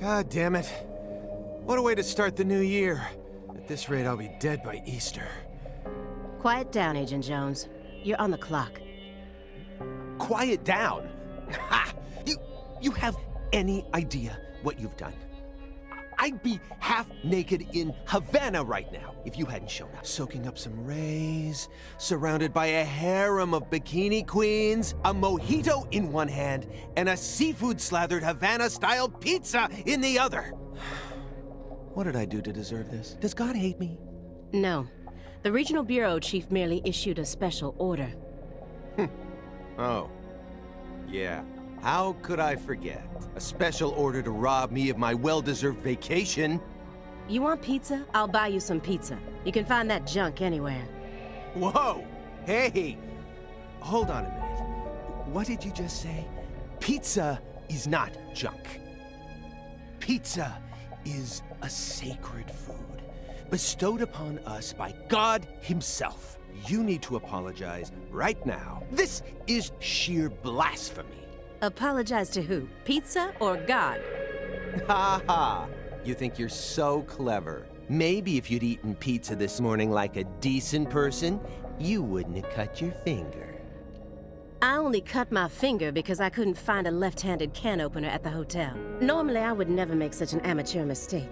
God damn it. What a way to start the new year. At this rate, I'll be dead by Easter. Quiet down, Agent Jones. You're on the clock. Quiet down? Ha! You have any idea what you've done? I'd be half naked in Havana right now if you hadn't shown up. Soaking up some rays, surrounded by a harem of bikini queens, a mojito in one hand, and a seafood-slathered Havana-style pizza in the other. What did I do to deserve this? Does God hate me? No. The Regional Bureau Chief merely issued a special order. Oh. Yeah. How could I forget? A special order to rob me of my well-deserved vacation. You want pizza? I'll buy you some pizza. You can find that junk anywhere. Whoa! Hey! Hold on a minute. What did you just say? Pizza is not junk. Pizza is a sacred food, bestowed upon us by God Himself. You need to apologize right now. This is sheer blasphemy. Apologize to who? Pizza or God? Ha ha! You think you're so clever. Maybe if you'd eaten pizza this morning like a decent person, you wouldn't have cut your finger. I only cut my finger because I couldn't find a left-handed can opener at the hotel. Normally, I would never make such an amateur mistake.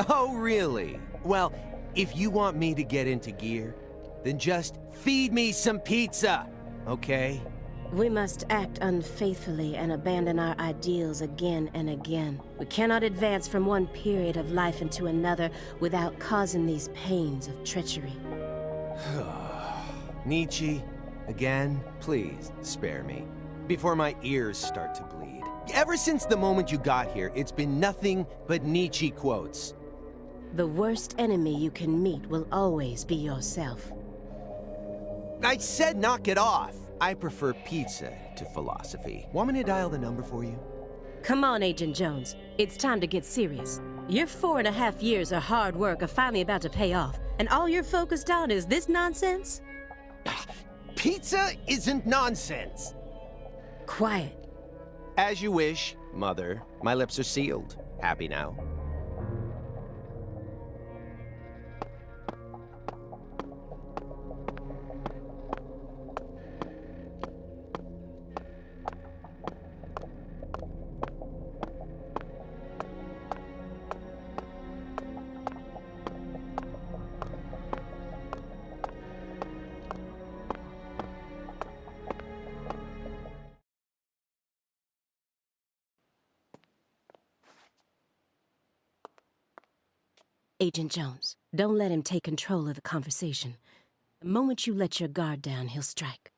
Oh, really? Well, if you want me to get into gear, then just feed me some pizza, okay? We must act unfaithfully and abandon our ideals again and again. We cannot advance from one period of life into another without causing these pains of treachery. Nietzsche, again, please spare me, before my ears start to bleed. Ever since the moment you got here, it's been nothing but Nietzsche quotes. The worst enemy you can meet will always be yourself. I said knock it off. I prefer pizza to philosophy. Want me to dial the number for you? Come on, Agent Jones. It's time to get serious. Your 4.5 years of hard work are finally about to pay off, and all you're focused on is this nonsense? Pizza isn't nonsense. Quiet. As you wish, Mother. My lips are sealed. Happy now? Agent Jones, don't let him take control of the conversation. The moment you let your guard down, he'll strike.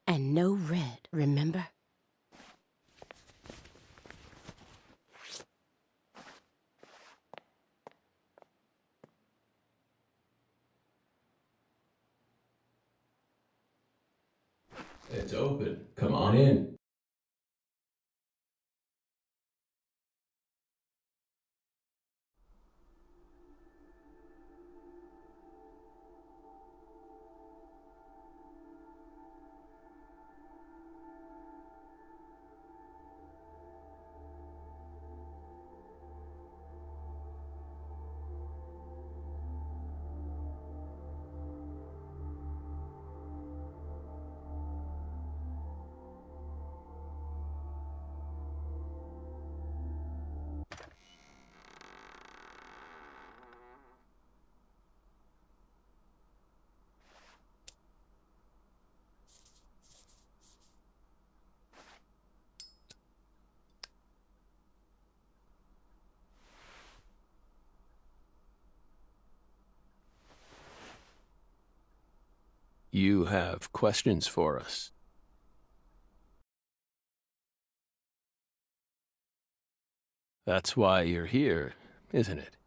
And no red, remember? It's open. Come on in. You have questions for us. That's why you're here, isn't it?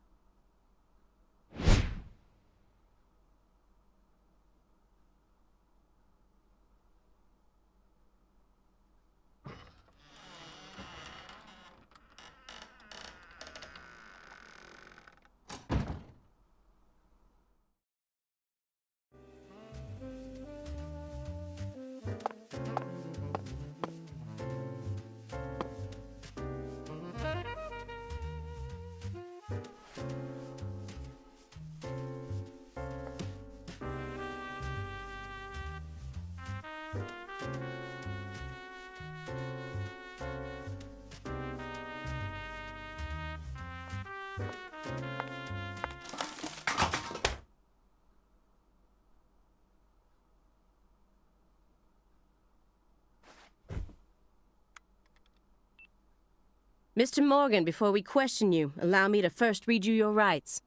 Mr. Morgan, before we question you, allow me to first read you your rights.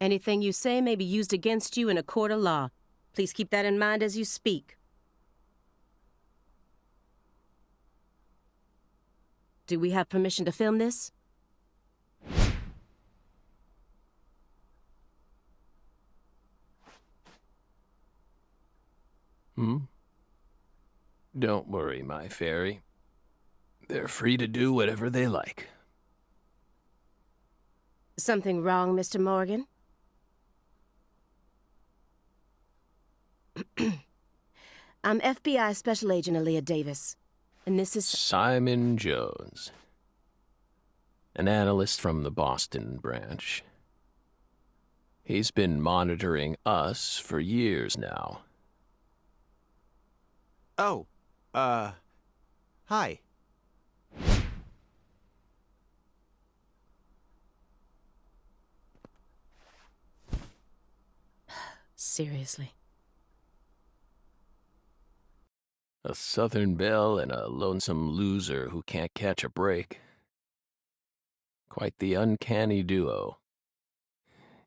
Anything you say may be used against you in a court of law. Please keep that in mind as you speak. Do we have permission to film this? Don't worry, my fairy. They're free to do whatever they like. Something wrong, Mr. Morgan? I'm FBI Special Agent Aaliyah Davis, and this is... Simon Jones. An analyst from the Boston branch. He's been monitoring us for years now. Oh, hi. Seriously. A Southern belle and a lonesome loser who can't catch a break. Quite the uncanny duo.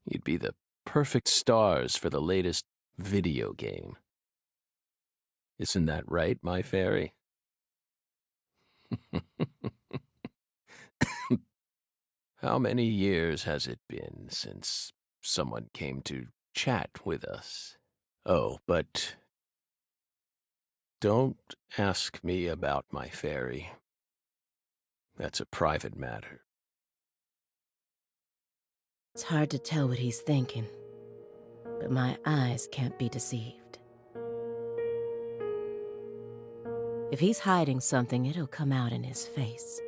You'd be the perfect stars for the latest video game. Isn't that right, my fairy? How many years has it been since someone came to chat with us? Oh, but don't ask me about my fairy. That's a private matter. It's hard to tell what he's thinking, but my eyes can't be deceived. If he's hiding something, it'll come out in his face.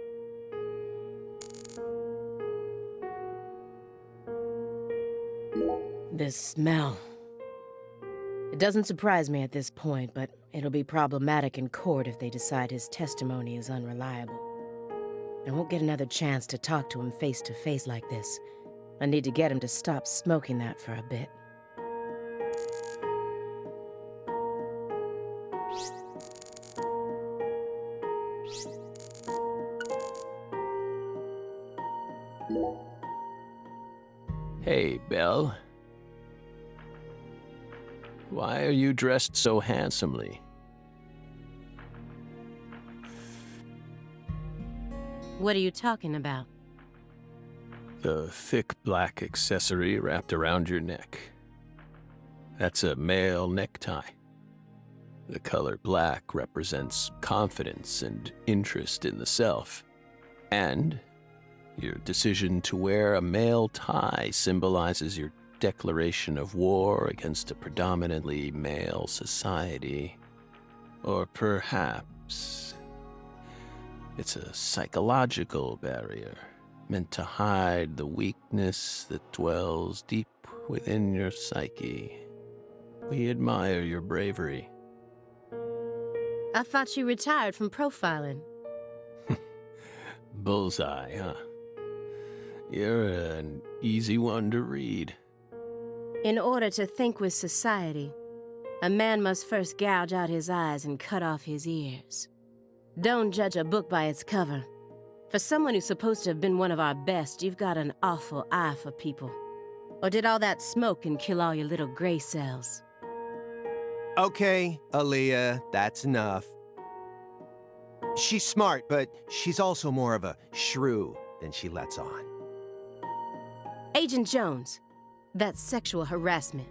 This smell. It doesn't surprise me at this point, but it'll be problematic in court if they decide his testimony is unreliable. I won't get another chance to talk to him face to face like this. I need to get him to stop smoking that for a bit. Hey, Belle. Why are you dressed so handsomely? What are you talking about? The thick black accessory wrapped around your neck. That's a male necktie. The color black represents confidence and interest in the self. And your decision to wear a male tie symbolizes your declaration of war against a predominantly male society. Or perhaps it's a psychological barrier meant to hide the weakness that dwells deep within your psyche. We admire your bravery. I thought you retired from profiling. Bullseye, huh? You're an easy one to read. In order to think with society, a man must first gouge out his eyes and cut off his ears. Don't judge a book by its cover. For someone who's supposed to have been one of our best, you've got an awful eye for people. Or did all that smoke and kill all your little gray cells? Okay, Aaliyah, that's enough. She's smart, but she's also more of a shrew than she lets on. Agent Jones, that's sexual harassment.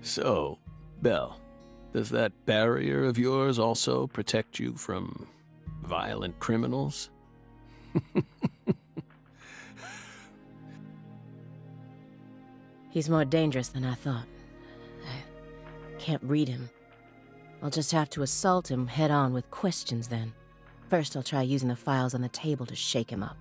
So, Belle, does that barrier of yours also protect you from violent criminals? He's more dangerous than I thought. I can't read him. I'll just have to assault him head-on with questions then. First, I'll try using the files on the table to shake him up.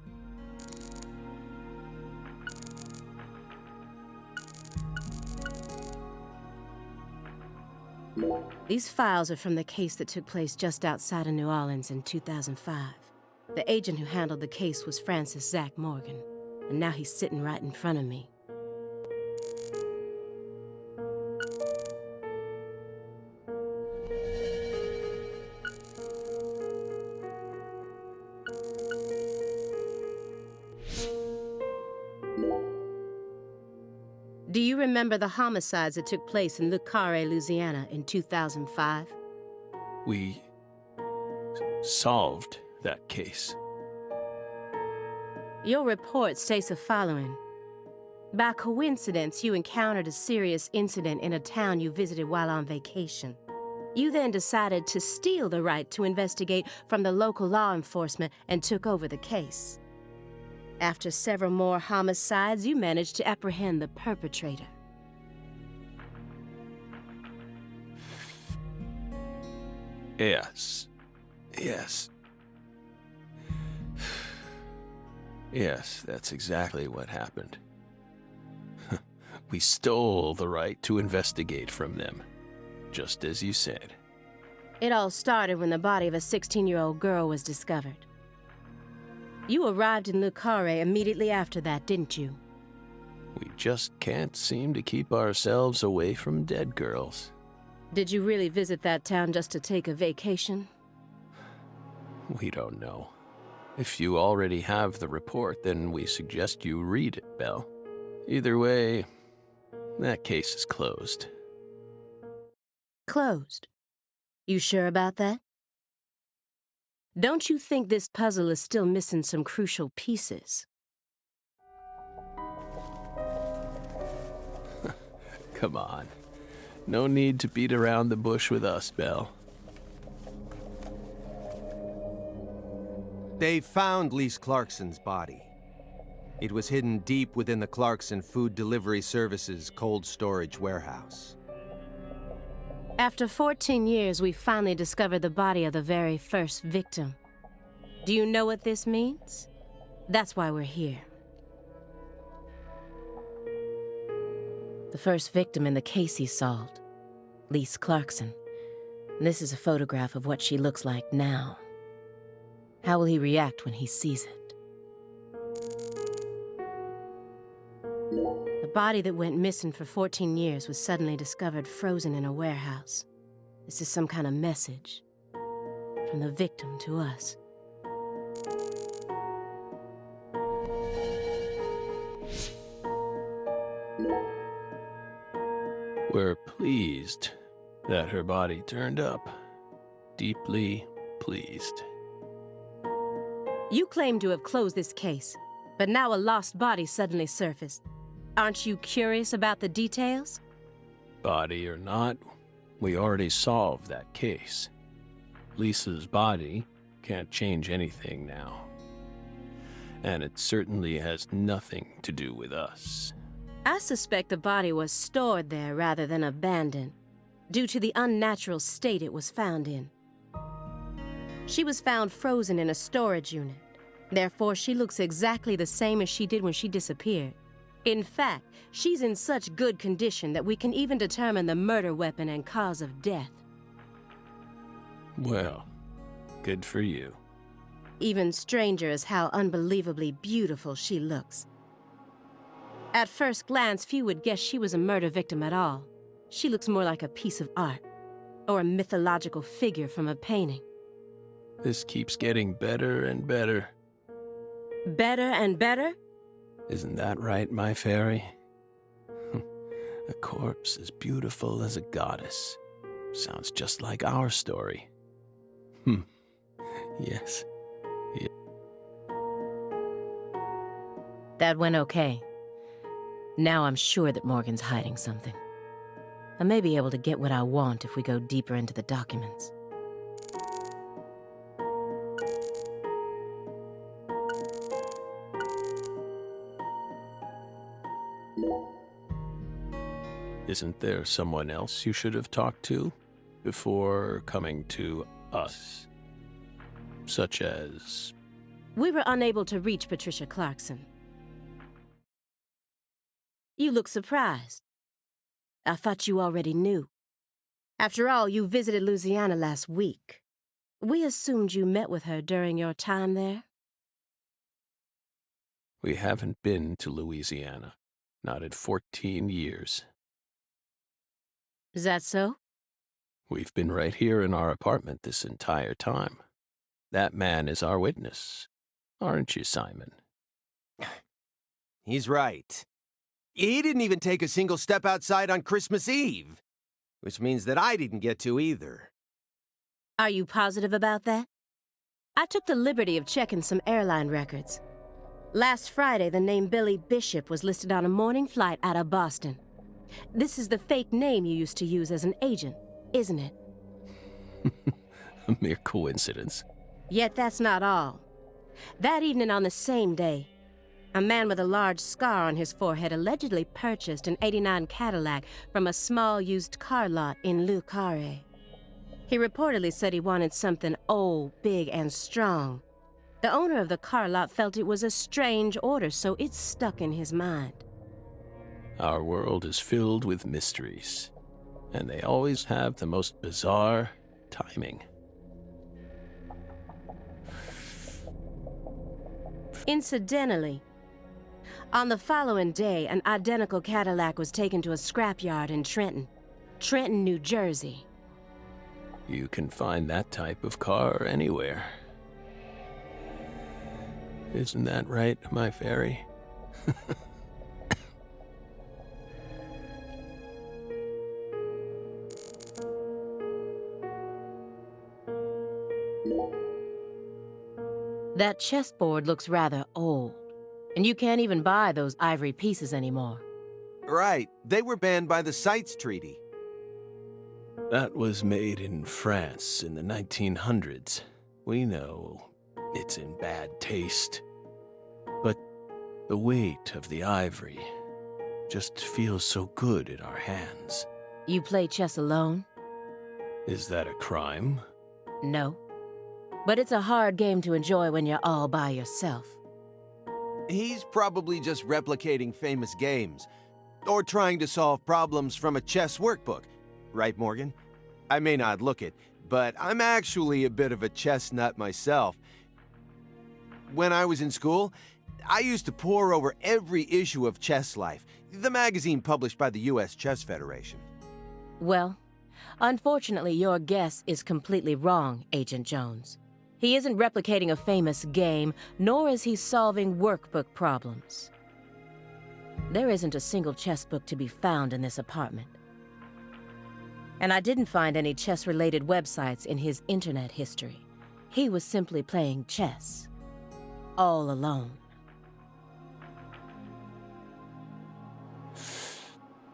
These files are from the case that took place just outside of New Orleans in 2005. The agent who handled the case was Francis Zach Morgan, and now he's sitting right in front of me. Do you remember the homicides that took place in Le Carré, Louisiana in 2005? We solved that case. Your report states the following. By coincidence, you encountered a serious incident in a town you visited while on vacation. You then decided to steal the right to investigate from the local law enforcement and took over the case. After several more homicides, you managed to apprehend the perpetrator. Yes. Yes. Yes, that's exactly what happened. We stole the right to investigate from them, just as you said. It all started when the body of a 16-year-old girl was discovered. You arrived in Le Carré immediately after that, didn't you? We just can't seem to keep ourselves away from dead girls. Did you really visit that town just to take a vacation? We don't know. If you already have the report, then we suggest you read it, Belle. Either way, that case is closed. Closed. You sure about that? Don't you think this puzzle is still missing some crucial pieces? Come on. No need to beat around the bush with us, Belle. They found Lise Clarkson's body. It was hidden deep within the Clarkson Food Delivery Services cold storage warehouse. After 14 years, we finally discovered the body of the very first victim. Do you know what this means? That's why we're here. The first victim in the case he solved, Lise Clarkson. This is a photograph of what she looks like now. How will he react when he sees it? The body that went missing for 14 years was suddenly discovered frozen in a warehouse. This is some kind of message from the victim to us. We're pleased that her body turned up. Deeply pleased. You claim to have closed this case, but now a lost body suddenly surfaced. Aren't you curious about the details? Body or not, we already solved that case. Lisa's body can't change anything now. And it certainly has nothing to do with us. I suspect the body was stored there rather than abandoned, due to the unnatural state it was found in. She was found frozen in a storage unit. Therefore, she looks exactly the same as she did when she disappeared. In fact, she's in such good condition that we can even determine the murder weapon and cause of death. Well, good for you. Even stranger is how unbelievably beautiful she looks. At first glance, few would guess she was a murder victim at all. She looks more like a piece of art, or a mythological figure from a painting. This keeps getting better and better. Better and better? Isn't that right, my fairy? A corpse as beautiful as a goddess. Sounds just like our story. Yes. That went okay. Now I'm sure that Morgan's hiding something. I may be able to get what I want if we go deeper into the documents. Isn't there someone else you should have talked to before coming to us? Such as... We were unable to reach Patricia Clarkson. You look surprised. I thought you already knew. After all, you visited Louisiana last week. We assumed you met with her during your time there. We haven't been to Louisiana. Not in 14 years. Is that so? We've been right here in our apartment this entire time. That man is our witness. Aren't you, Simon? He's right. He didn't even take a single step outside on Christmas Eve, which means that I didn't get to either. Are you positive about that? I took the liberty of checking some airline records. Last Friday, the name Billy Bishop was listed on a morning flight out of Boston. This is the fake name you used to use as an agent, isn't it? A mere coincidence. Yet that's not all. That evening on the same day, a man with a large scar on his forehead allegedly purchased an '89 Cadillac from a small used car lot in Le Carré. He reportedly said he wanted something old, big, and strong. The owner of the car lot felt it was a strange order, so it stuck in his mind. Our world is filled with mysteries, and they always have the most bizarre timing. Incidentally, on the following day, an identical Cadillac was taken to a scrapyard in Trenton, New Jersey. You can find that type of car anywhere. Isn't that right, my fairy? That chessboard looks rather old, and you can't even buy those ivory pieces anymore. Right, they were banned by the CITES Treaty. That was made in France in the 1900s. We know it's in bad taste. But the weight of the ivory just feels so good in our hands. You play chess alone? Is that a crime? No. But it's a hard game to enjoy when you're all by yourself. He's probably just replicating famous games, or trying to solve problems from a chess workbook. Right, Morgan? I may not look it, but I'm actually a bit of a chess nut myself. When I was in school, I used to pore over every issue of Chess Life, the magazine published by the U.S. Chess Federation. Well, unfortunately, your guess is completely wrong, Agent Jones. He isn't replicating a famous game, nor is he solving workbook problems. There isn't a single chess book to be found in this apartment. And I didn't find any chess-related websites in his internet history. He was simply playing chess. All alone.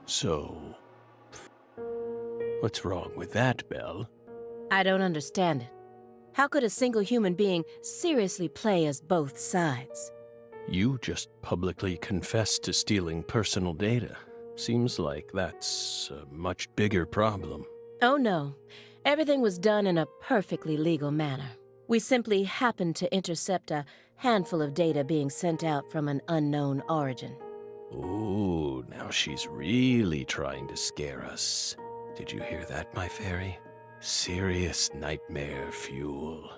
So, what's wrong with that, Belle? I don't understand it. How could a single human being seriously play as both sides? You just publicly confessed to stealing personal data. Seems like that's a much bigger problem. Oh no. Everything was done in a perfectly legal manner. We simply happened to intercept a handful of data being sent out from an unknown origin. Ooh, now she's really trying to scare us. Did you hear that, my fairy? Serious nightmare fuel.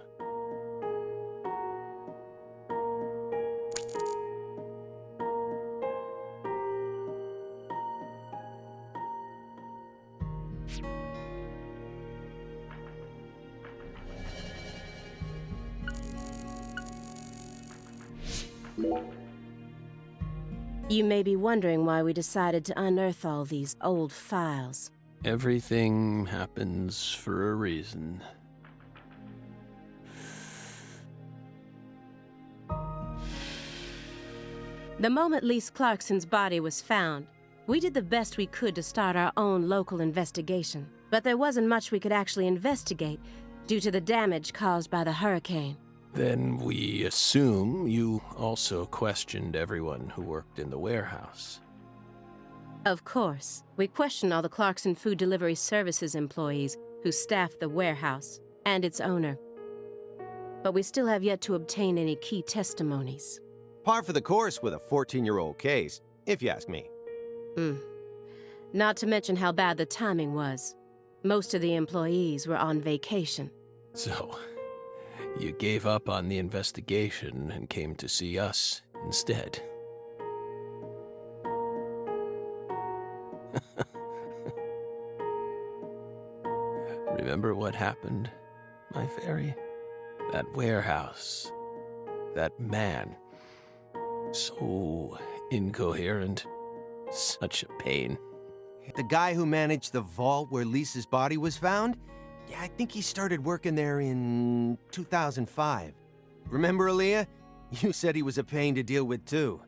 You may be wondering why we decided to unearth all these old files. Everything happens for a reason. The moment Lise Clarkson's body was found, we did the best we could to start our own local investigation. But there wasn't much we could actually investigate due to the damage caused by the hurricane. Then we assume you also questioned everyone who worked in the warehouse. Of course, we questioned all the Clarkson Food Delivery Services employees who staffed the warehouse and its owner. But we still have yet to obtain any key testimonies. Par for the course with a 14-year-old case, if you ask me. Not to mention how bad the timing was. Most of the employees were on vacation. So, you gave up on the investigation and came to see us instead. Remember what happened, my fairy? That warehouse. That man. So incoherent. Such a pain. The guy who managed the vault where Lisa's body was found? Yeah, I think he started working there in 2005. Remember, Aaliyah? You said he was a pain to deal with, too.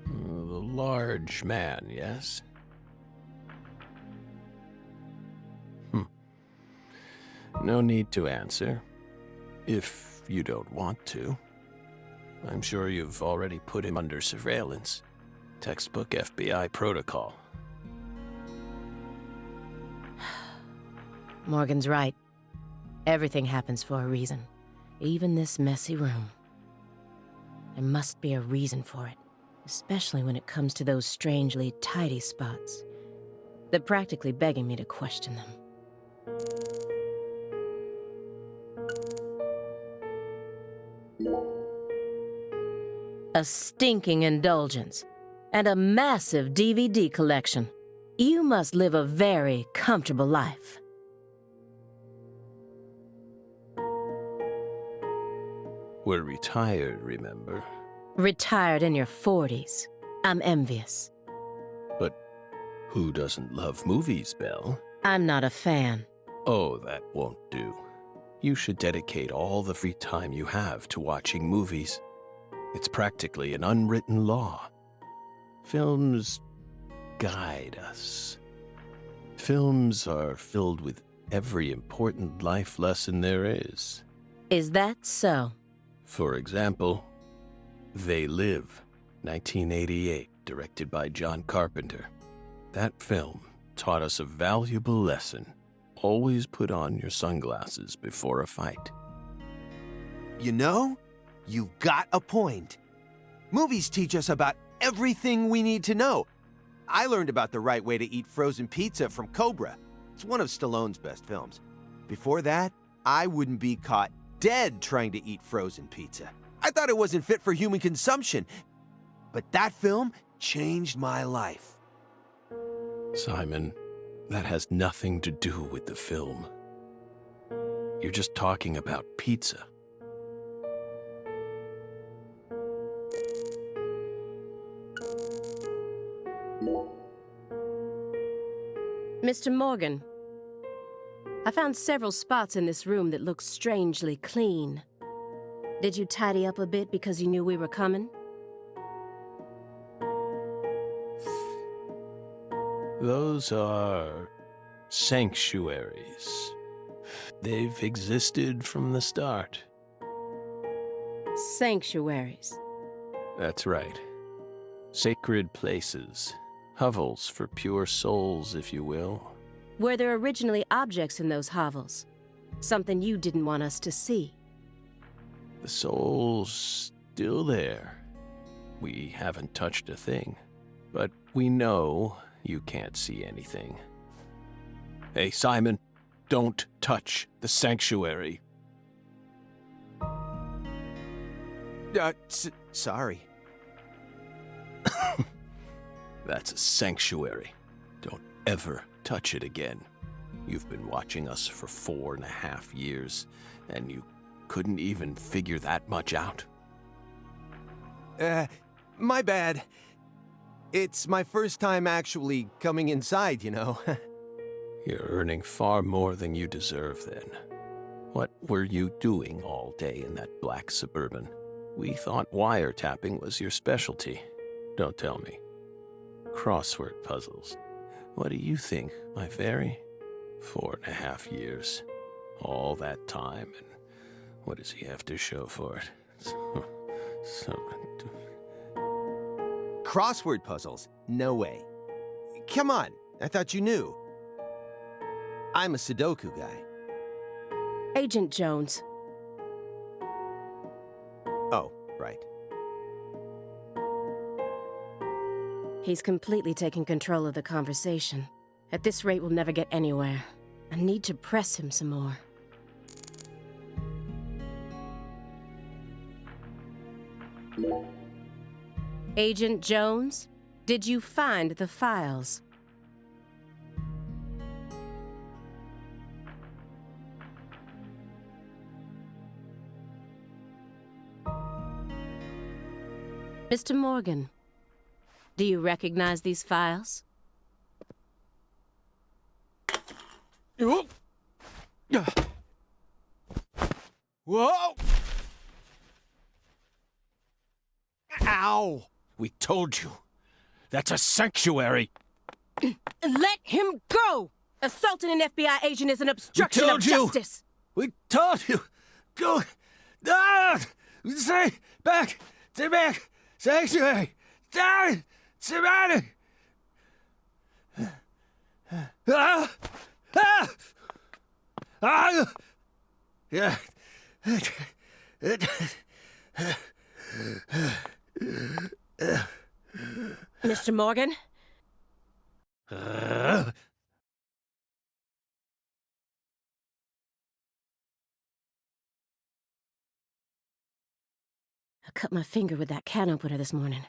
The large man, yes? No need to answer. If you don't want to. I'm sure you've already put him under surveillance. Textbook FBI protocol. Morgan's right. Everything happens for a reason. Even this messy room. There must be a reason for it. Especially when it comes to those strangely tidy spots. They're practically begging me to question them. A stinking indulgence, and a massive DVD collection. You must live a very comfortable life. We're retired, remember? Retired in your 40s. I'm envious. But who doesn't love movies, Belle? I'm not a fan. Oh, that won't do. You should dedicate all the free time you have to watching movies. It's practically an unwritten law. Films guide us. Films are filled with every important life lesson there is. Is that so? For example, They Live, 1988, directed by John Carpenter. That film taught us a valuable lesson. Always put on your sunglasses before a fight. You know, you've got a point. Movies teach us about everything we need to know. I learned about the right way to eat frozen pizza from Cobra. It's one of Stallone's best films. Before that, I wouldn't be caught dead trying to eat frozen pizza. I thought it wasn't fit for human consumption. But that film changed my life. Simon, that has nothing to do with the film. You're just talking about pizza. Mr. Morgan, I found several spots in this room that look strangely clean. Did you tidy up a bit because you knew we were coming? Those are sanctuaries. They've existed from the start. Sanctuaries. That's right. Sacred places. Hovels for pure souls, if you will. Were there originally objects in those hovels? Something you didn't want us to see? The soul's still there. We haven't touched a thing. But we know you can't see anything. Hey, Simon, don't touch the sanctuary. Sorry. That's a sanctuary. Don't ever touch it again. You've been watching us for 4.5 years, and you couldn't even figure that much out. My bad. It's my first time actually coming inside, you know. You're earning far more than you deserve then. What were you doing all day in that black Suburban? We thought wiretapping was your specialty. Don't tell me. Crossword puzzles. What do you think, my fairy? 4.5 years. All that time, and what does he have to show for it? Crossword puzzles? No way. Come on, I thought you knew. I'm a Sudoku guy. Agent Jones. Oh, right. He's completely taken control of the conversation. At this rate, we'll never get anywhere. I need to press him some more. Agent Jones, did you find the files? Mr. Morgan, do you recognize these files? Whoa! Ow! We told you. That's a sanctuary. Let him go! Assaulting an FBI agent is an obstruction of told you. justice! We told you. Go. Ah! Stay back. Stay back. Sanctuary. Down. Surrounded. Ah! Ah! Ah! Yeah. Mr. Morgan? I cut my finger with that can opener this morning.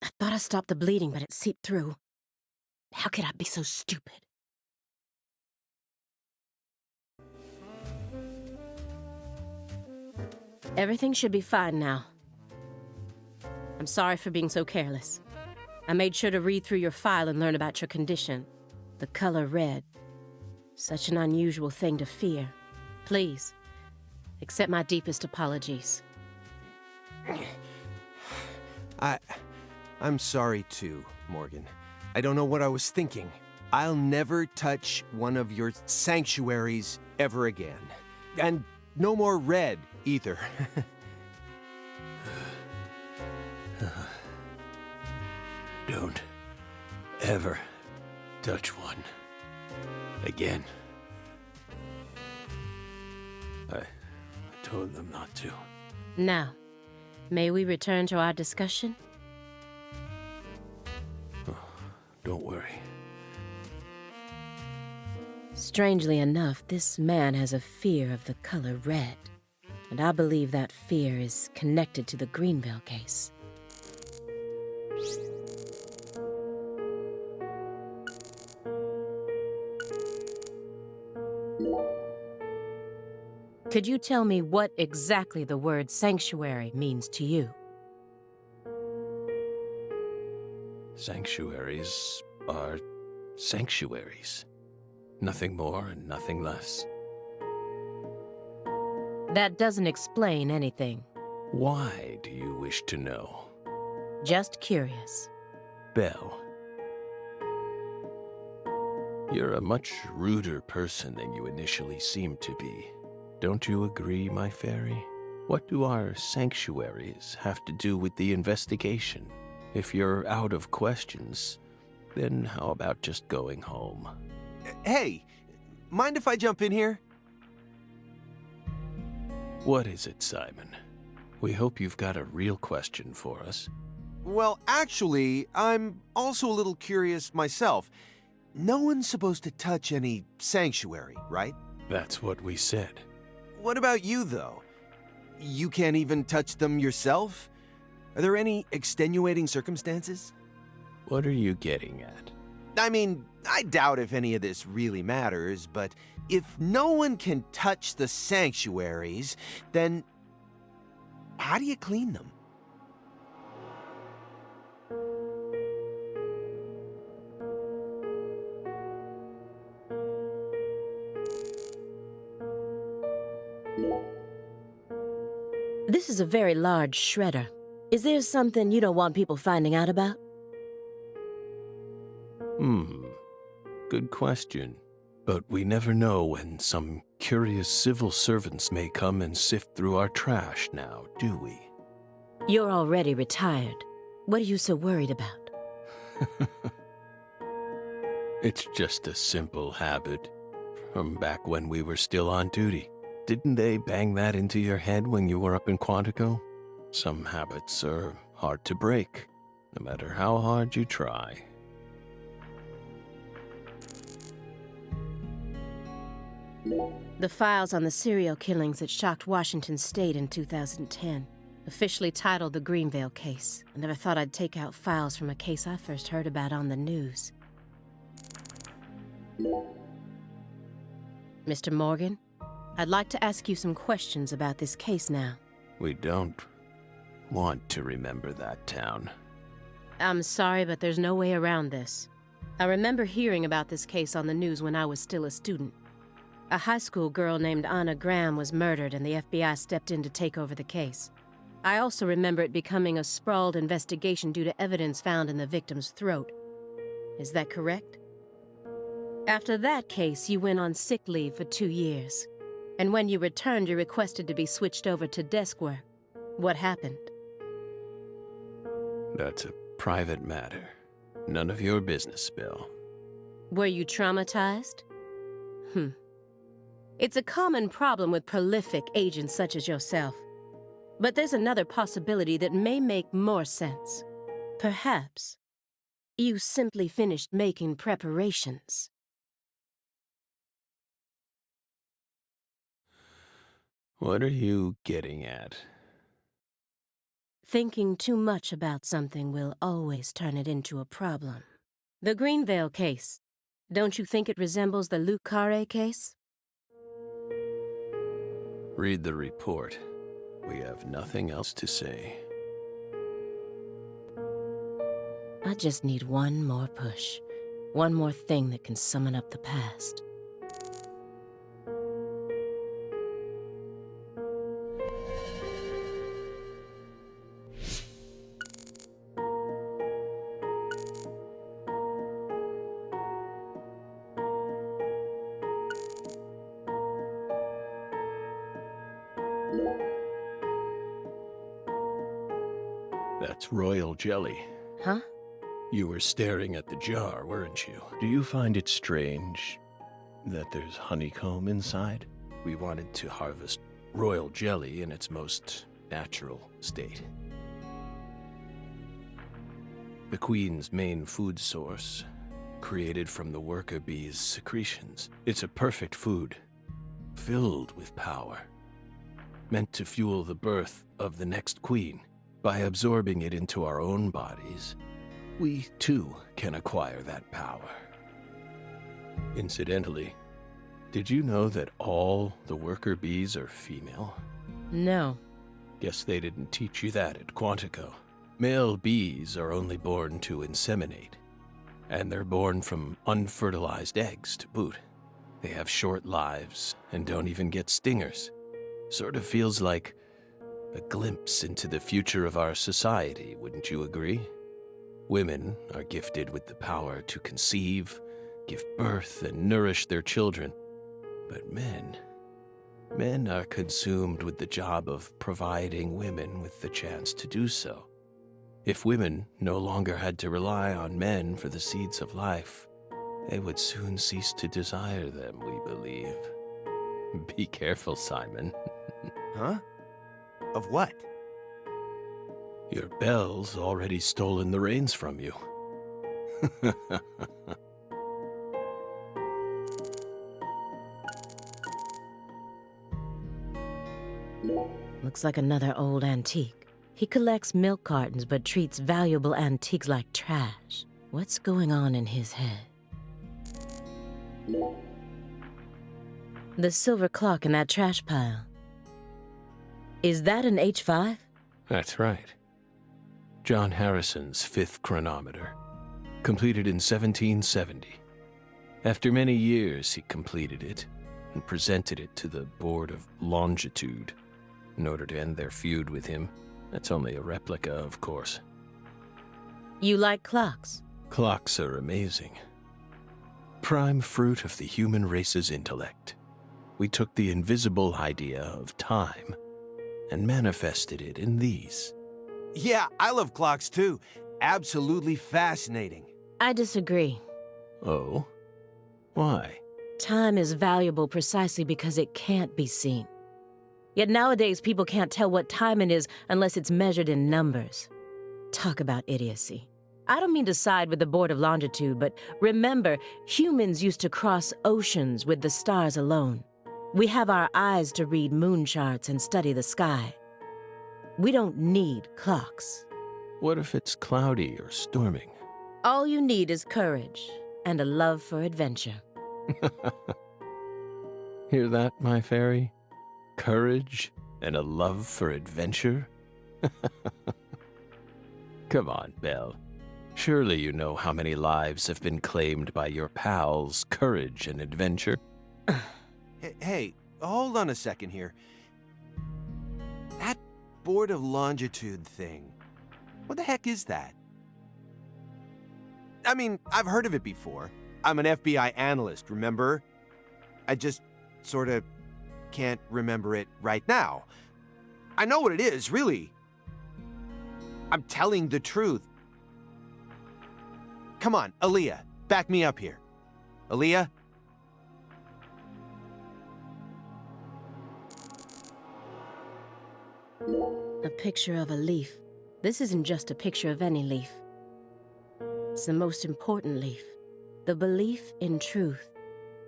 I thought I stopped the bleeding, but it seeped through. How could I be so stupid? Everything should be fine now. I'm sorry for being so careless. I made sure to read through your file and learn about your condition. The color red. Such an unusual thing to fear. Please, accept my deepest apologies. I'm sorry too, Morgan. I don't know what I was thinking. I'll never touch one of your sanctuaries ever again. And no more red, either. Don't ever touch one again. I told them not to. Now, may we return to our discussion? Don't worry. Strangely enough, this man has a fear of the color red. And I believe that fear is connected to the Greenville case. Could you tell me what exactly the word sanctuary means to you? Sanctuaries are sanctuaries. Nothing more and nothing less. That doesn't explain anything. Why do you wish to know? Just curious. Belle. You're a much ruder person than you initially seemed to be. Don't you agree, my fairy? What do our sanctuaries have to do with the investigation? If you're out of questions, then how about just going home? Hey, mind if I jump in here? What is it, Simon? We hope you've got a real question for us. Well, actually, I'm also a little curious myself. No one's supposed to touch any sanctuary, right? That's what we said. What about you, though? You can't even touch them yourself? Are there any extenuating circumstances? What are you getting at? I mean, I doubt if any of this really matters, but if no one can touch the sanctuaries, then how do you clean them? This is a very large shredder. Is there something you don't want people finding out about? Good question. But we never know when some curious civil servants may come and sift through our trash now, do we? You're already retired. What are you so worried about? It's just a simple habit from back when we were still on duty. Didn't they bang that into your head when you were up in Quantico? Some habits are hard to break, no matter how hard you try. The files on the serial killings that shocked Washington State in 2010, officially titled the Greenville case. I never thought I'd take out files from a case I first heard about on the news. Mr. Morgan, I'd like to ask you some questions about this case now. We don't. want to remember that town. I'm sorry, but there's no way around this. I remember hearing about this case on the news when I was still a student. A high school girl named Anna Graham was murdered, and the FBI stepped in to take over the case. I also remember it becoming a sprawled investigation due to evidence found in the victim's throat. Is that correct? After that case, you went on sick leave for 2 years. And when you returned, you requested to be switched over to desk work. What happened? That's a private matter. None of your business, Bill. Were you traumatized? It's a common problem with prolific agents such as yourself. But there's another possibility that may make more sense. Perhaps you simply finished making preparations. What are you getting at? Thinking too much about something will always turn it into a problem. The Greenvale case. Don't you think it resembles the Luke Carre case? Read the report. We have nothing else to say. I just need one more push. One more thing that can summon up the past. That's royal jelly. Huh? You were staring at the jar, weren't you? Do you find it strange that there's honeycomb inside? We wanted to harvest royal jelly in its most natural state. The queen's main food source, created from the worker bee's secretions. It's a perfect food, filled with power, meant to fuel the birth of the next queen. By absorbing it into our own bodies, we too can acquire that power. Incidentally, did you know that all the worker bees are female? No. Guess they didn't teach you that at Quantico. Male bees are only born to inseminate, and they're born from unfertilized eggs to boot. They have short lives and don't even get stingers. Sort of feels like a glimpse into the future of our society, wouldn't you agree? Women are gifted with the power to conceive, give birth, and nourish their children. But men are consumed with the job of providing women with the chance to do so. If women no longer had to rely on men for the seeds of life, they would soon cease to desire them, we believe. Be careful, Simon. Huh? Of what? Your Belle's already stolen the reins from you. Looks like another old antique. He collects milk cartons but treats valuable antiques like trash. What's going on in his head? The silver clock in that trash pile. Is that an H5? That's right. John Harrison's 5th chronometer, completed in 1770. After many years, he completed it and presented it to the Board of Longitude in order to end their feud with him. That's only a replica, of course. You like clocks? Clocks are amazing. Prime fruit of the human race's intellect. We took the invisible idea of time and manifested it in these. Yeah, I love clocks too. Absolutely fascinating. I disagree. Oh? Why? Time is valuable precisely because it can't be seen. Yet nowadays people can't tell what time it is unless it's measured in numbers. Talk about idiocy. I don't mean to side with the Board of Longitude, but remember, humans used to cross oceans with the stars alone. We have our eyes to read moon charts and study the sky. We don't need clocks. What if it's cloudy or storming? All you need is courage and a love for adventure. Hear that, my fairy? Courage and a love for adventure? Come on, Belle. Surely you know how many lives have been claimed by your pals' courage and adventure. Hey, hold on a second here. That board of longitude thing, what the heck is that? I mean, I've heard of it before. I'm an FBI analyst, remember? I just sort of can't remember it right now. I know what it is, really. I'm telling the truth. Come on, Aaliyah, back me up here. Aaliyah? A picture of a leaf. This isn't just a picture of any leaf. It's the most important leaf. The belief in truth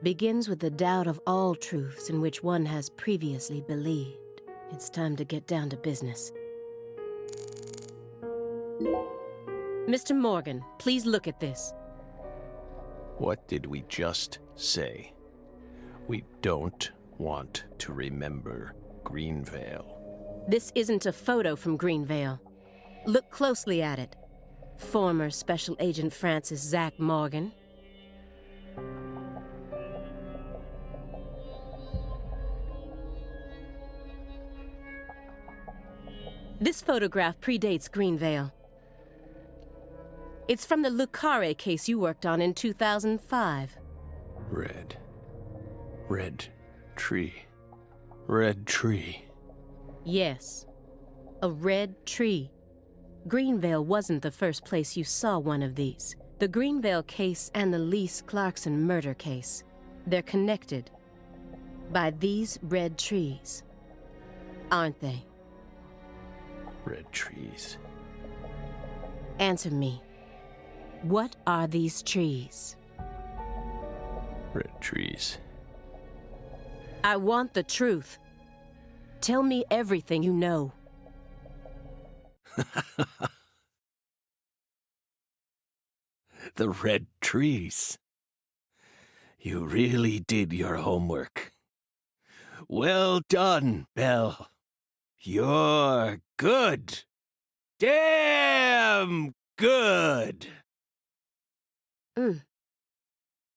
begins with the doubt of all truths in which one has previously believed. It's time to get down to business. Mr. Morgan, please look at this. What did we just say? We don't want to remember Greenvale. This isn't a photo from Greenvale. Look closely at it. Former Special Agent Francis Zach Morgan. This photograph predates Greenvale. It's from the Lucare case you worked on in 2005. Red tree. Red tree. Yes, a red tree. Greenvale wasn't the first place you saw one of these. The Greenvale case and the Lise Clarkson murder case. They're connected by these red trees, aren't they? Red trees. Answer me. What are these trees? Red trees. I want the truth. Tell me everything you know. The red trees. You really did your homework. Well done, Belle. You're good. Damn good.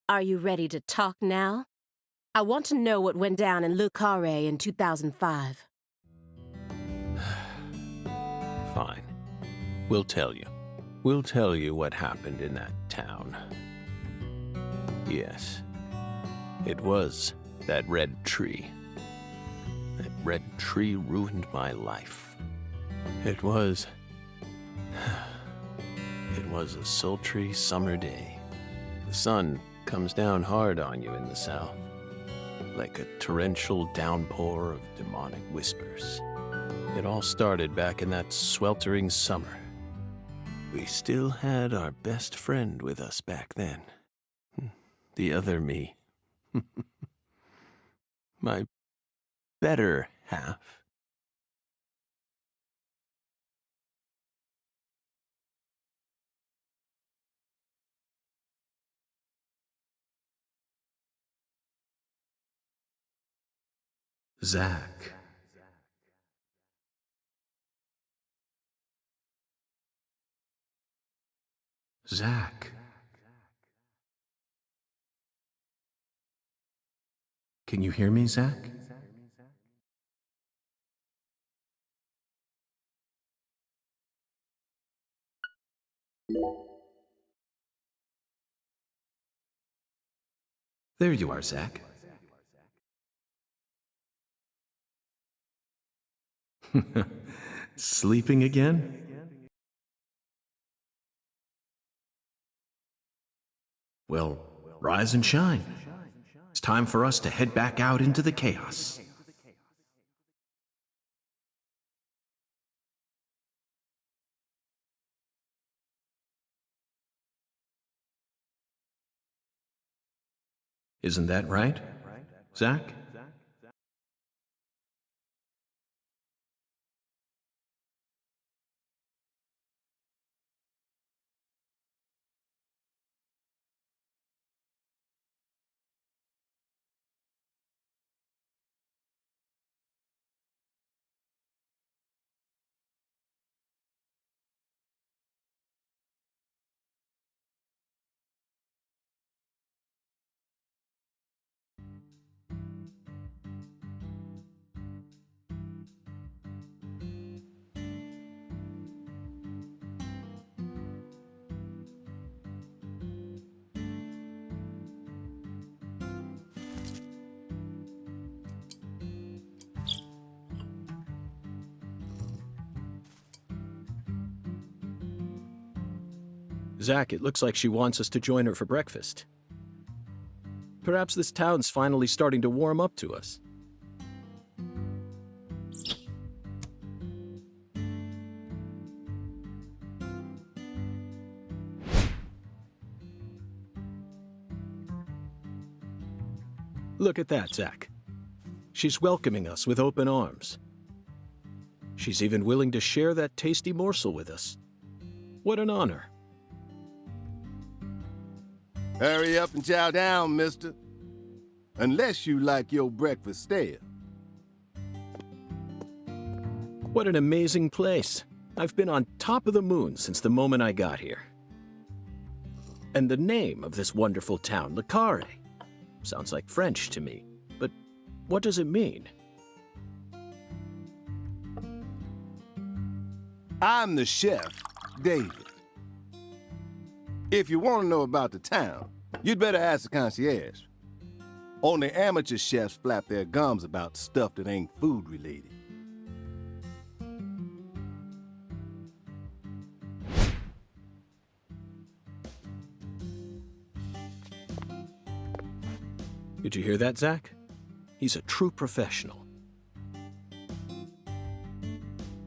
Are you ready to talk now? I want to know what went down in Le Carré in 2005. Fine. We'll tell you. We'll tell you what happened in that town. Yes. It was that red tree. That red tree ruined my life. It was a sultry summer day. The sun comes down hard on you in the south, like a torrential downpour of demonic whispers. It all started back in that sweltering summer. We still had our best friend with us back then. The other me. My better half. Zach. Zach. Can you hear me, Zach? There you are, Zach. Sleeping again? Well, rise and shine. It's time for us to head back out into the chaos. Isn't that right, Zach? Zach, it looks like she wants us to join her for breakfast. Perhaps this town's finally starting to warm up to us. Look at that, Zach. She's welcoming us with open arms. She's even willing to share that tasty morsel with us. What an honor. Hurry up and chow down, mister. Unless you like your breakfast stale. What an amazing place. I've been on top of the moon since the moment I got here. And the name of this wonderful town, Le Carré, sounds like French to me. But what does it mean? I'm the chef, David. If you want to know about the town, you'd better ask the concierge. Only amateur chefs flap their gums about stuff that ain't food-related. Did you hear that, Zach? He's a true professional.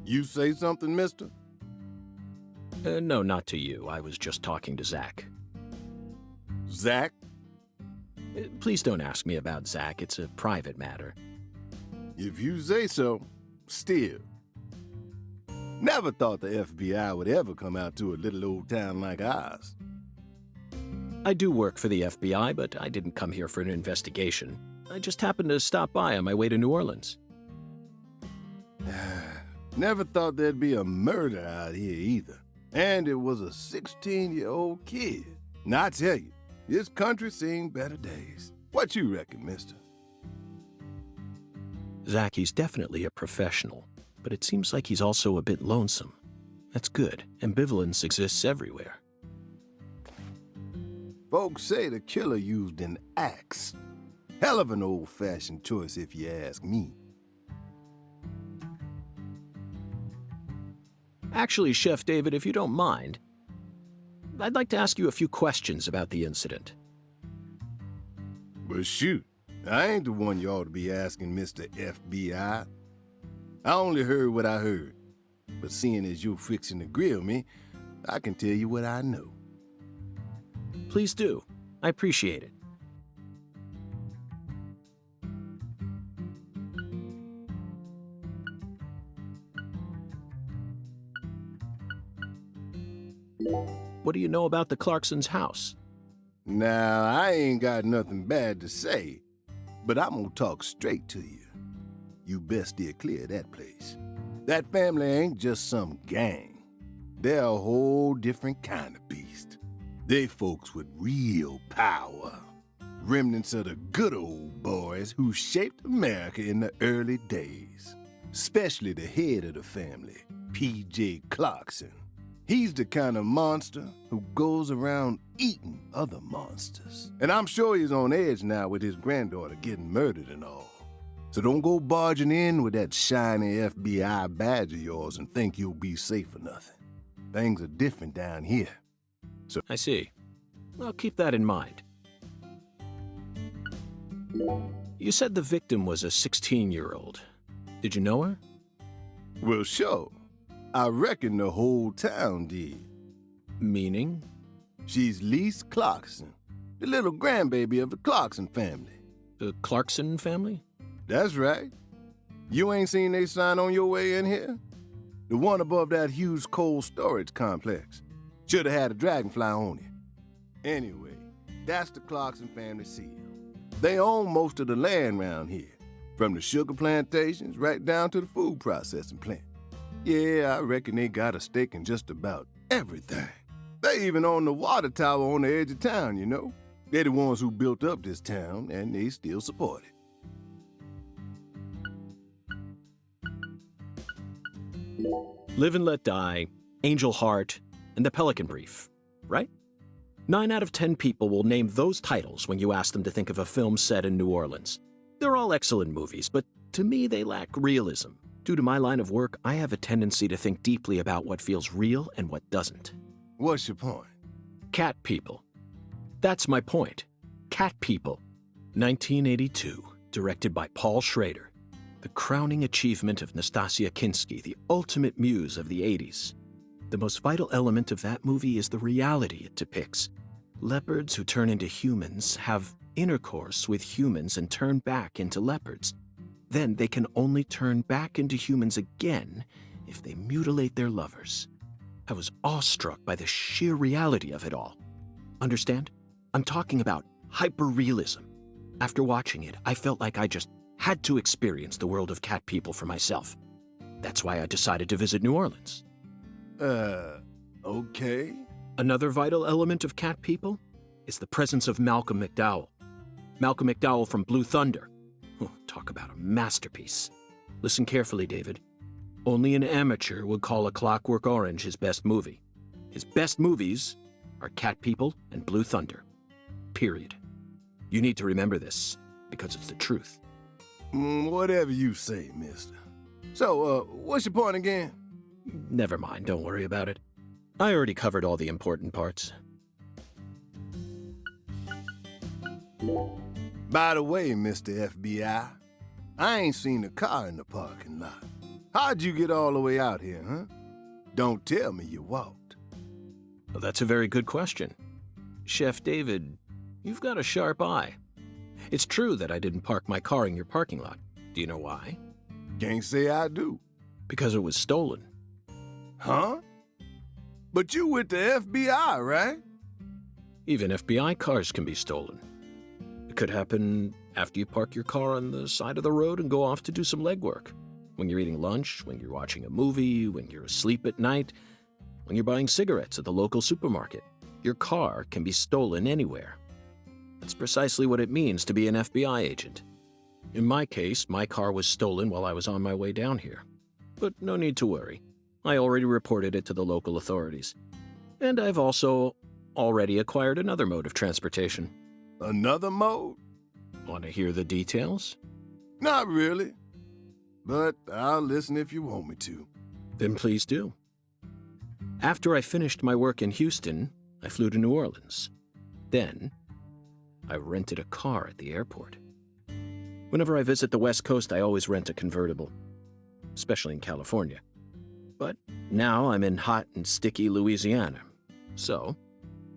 You say something, mister? No, not to you. I was just talking to Zach. Zach? Please don't ask me about Zach. It's a private matter. If you say so, still. Never thought the FBI would ever come out to a little old town like ours. I do work for the FBI, but I didn't come here for an investigation. I just happened to stop by on my way to New Orleans. Never thought there'd be a murder out here either. And it was a 16-year-old kid. Now, I tell you, this country's seen better days. What you reckon, mister? Zach, he's definitely a professional, but it seems like he's also a bit lonesome. That's good. Ambivalence exists everywhere. Folks say the killer used an axe. Hell of an old-fashioned choice, if you ask me. Actually, Chef David, if you don't mind, I'd like to ask you a few questions about the incident. But shoot, I ain't the one you ought to be asking, Mr. FBI. I only heard what I heard. But seeing as you're fixing to grill me, I can tell you what I know. Please do. I appreciate it. What do you know about the Clarksons' house? Now, I ain't got nothing bad to say, but I'm gonna talk straight to you. You best steer clear of that place. That family ain't just some gang. They're a whole different kind of beast. They folks with real power. Remnants of the good old boys who shaped America in the early days. Especially the head of the family, P.J. Clarkson. He's the kind of monster who goes around eating other monsters. And I'm sure he's on edge now with his granddaughter getting murdered and all. So don't go barging in with that shiny FBI badge of yours and think you'll be safe for nothing. Things are different down here. So I see. I'll keep that in mind. You said the victim was a 16-year-old. Did you know her? well, sure. I reckon the whole town did. Meaning? She's Lise Clarkson, the little grandbaby of the Clarkson family. The Clarkson family? That's right. You ain't seen they sign on your way in here? The one above that huge cold storage complex. Should have had a dragonfly on it. Anyway, that's the Clarkson family seal. They own most of the land around here, from the sugar plantations right down to the food processing plant. Yeah, I reckon they got a stake in just about everything. They even own the water tower on the edge of town, you know? They're the ones who built up this town, and they still support it. Live and Let Die, Angel Heart, and The Pelican Brief, right? 9 out of 10 people will name those titles when you ask them to think of a film set in New Orleans. They're all excellent movies, but to me they lack realism. Due to my line of work, I have a tendency to think deeply about what feels real and what doesn't. What's your point? Cat People. That's my point. Cat People. 1982, directed by Paul Schrader. The crowning achievement of Nastasia Kinski, the ultimate muse of the 80s. The most vital element of that movie is the reality it depicts. Leopards who turn into humans have intercourse with humans and turn back into leopards. Then they can only turn back into humans again if they mutilate their lovers. I was awestruck by the sheer reality of it all. Understand? I'm talking about hyper-realism. After watching it, I felt like I just had to experience the world of Cat People for myself. That's why I decided to visit New Orleans. Okay. Another vital element of Cat People is the presence of Malcolm McDowell. Malcolm McDowell from Blue Thunder. Oh, talk about a masterpiece. Listen carefully, David. Only an amateur would call A Clockwork Orange his best movie. His best movies are Cat People and Blue Thunder. Period. You need to remember this, because it's the truth. Whatever you say, mister. So, what's your point again? Never mind, don't worry about it. I already covered all the important parts. By the way, Mr. FBI, I ain't seen a car in the parking lot. How'd you get all the way out here, huh? Don't tell me you walked. Well, that's a very good question. Chef David, you've got a sharp eye. It's true that I didn't park my car in your parking lot. Do you know why? Can't say I do. Because it was stolen. Huh? But you with the FBI, right? Even FBI cars can be stolen. It could happen after you park your car on the side of the road and go off to do some legwork. When you're eating lunch, when you're watching a movie, when you're asleep at night, when you're buying cigarettes at the local supermarket. Your car can be stolen anywhere. That's precisely what it means to be an FBI agent. In my case, my car was stolen while I was on my way down here. But no need to worry. I already reported it to the local authorities. And I've also already acquired another mode of transportation. Another mode? Want to hear the details? Not really. But I'll listen if you want me to. Then please do. After I finished my work in Houston, I flew to New Orleans. Then, I rented a car at the airport. Whenever I visit the West Coast, I always rent a convertible, especially in California. But now I'm in hot and sticky Louisiana. So,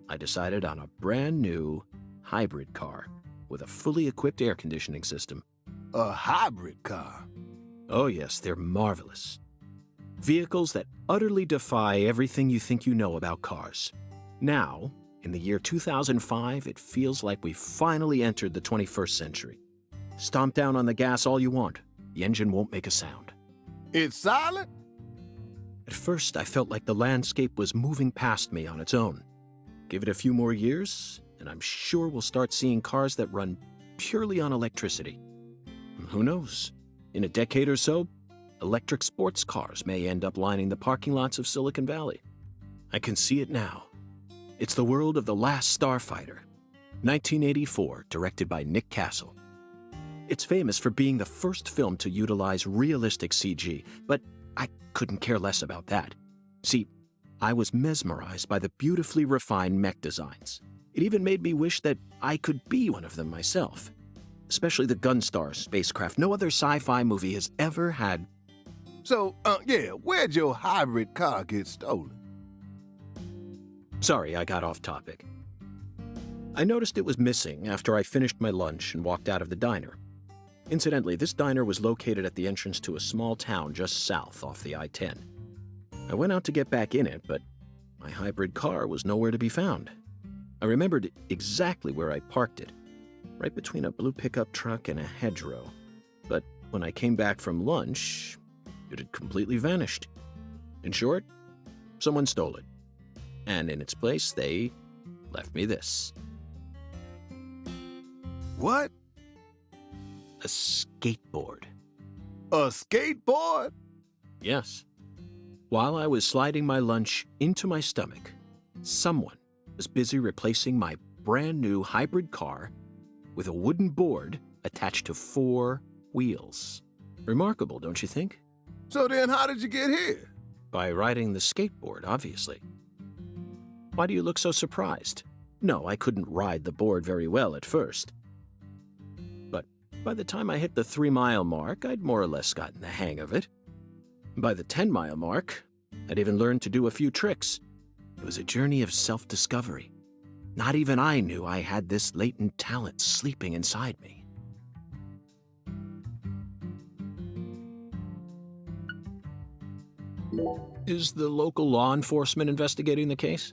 I decided on a brand new hybrid car with a fully equipped air conditioning system. A hybrid car? Oh yes, they're marvelous. Vehicles that utterly defy everything you think you know about cars. Now, in the year 2005, it feels like we've finally entered the 21st century. Stomp down on the gas all you want. The engine won't make a sound. It's silent? At first, I felt like the landscape was moving past me on its own. Give it a few more years, and I'm sure we'll start seeing cars that run purely on electricity. Who knows? In a decade or so, electric sports cars may end up lining the parking lots of Silicon Valley. I can see it now. It's the world of The Last Starfighter, 1984, directed by Nick Castle. It's famous for being the first film to utilize realistic CG, but I couldn't care less about that. See, I was mesmerized by the beautifully refined mech designs. It even made me wish that I could be one of them myself. Especially the Gunstar spacecraft. No other sci-fi movie has ever had. So, where'd your hybrid car get stolen? Sorry, I got off topic. I noticed it was missing after I finished my lunch and walked out of the diner. Incidentally, this diner was located at the entrance to a small town just south off the I-10. I went out to get back in it, but my hybrid car was nowhere to be found. I remembered exactly where I parked it, right between a blue pickup truck and a hedgerow. But when I came back from lunch, it had completely vanished. In short, someone stole it. And in its place, they left me this. What? A skateboard. A skateboard? Yes. While I was sliding my lunch into my stomach, someone was busy replacing my brand new hybrid car with a wooden board attached to 4 wheels. Remarkable, don't you think? So then how did you get here? By riding the skateboard, obviously. Why do you look so surprised? No, I couldn't ride the board very well at first. But by the time I hit the 3-mile mark, I'd more or less gotten the hang of it. By the 10-mile mark, I'd even learned to do a few tricks. It was a journey of self-discovery. Not even I knew I had this latent talent sleeping inside me. Is the local law enforcement investigating the case?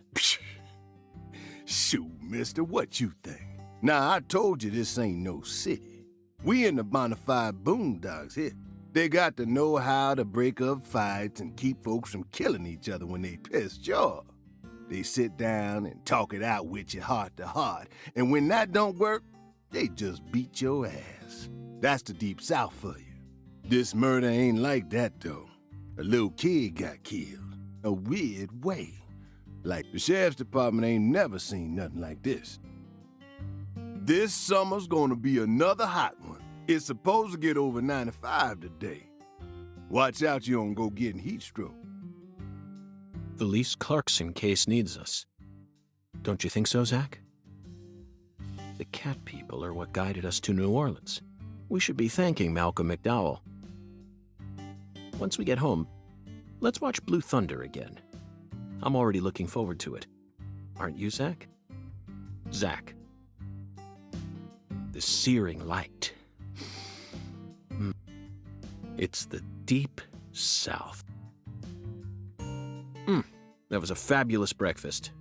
Shoot, mister, what you think? Now, I told you this ain't no city. We in the bonafide boondocks here. They got to know how to break up fights and keep folks from killing each other when they pissed you off. They sit down and talk it out with you heart to heart, and when that don't work, they just beat your ass. That's the Deep South for you. This murder ain't like that, though. A little kid got killed. A weird way. Like the sheriff's department ain't never seen nothing like this. This summer's gonna be another hot one. It's supposed to get over 95 today. Watch out you don't go getting heat stroke. The Lise Clarkson case needs us. Don't you think so, Zach? The cat people are what guided us to New Orleans. We should be thanking Malcolm McDowell. Once we get home, let's watch Blue Thunder again. I'm already looking forward to it. Aren't you, Zach? Zach. The searing light. It's the Deep South. That was a fabulous breakfast.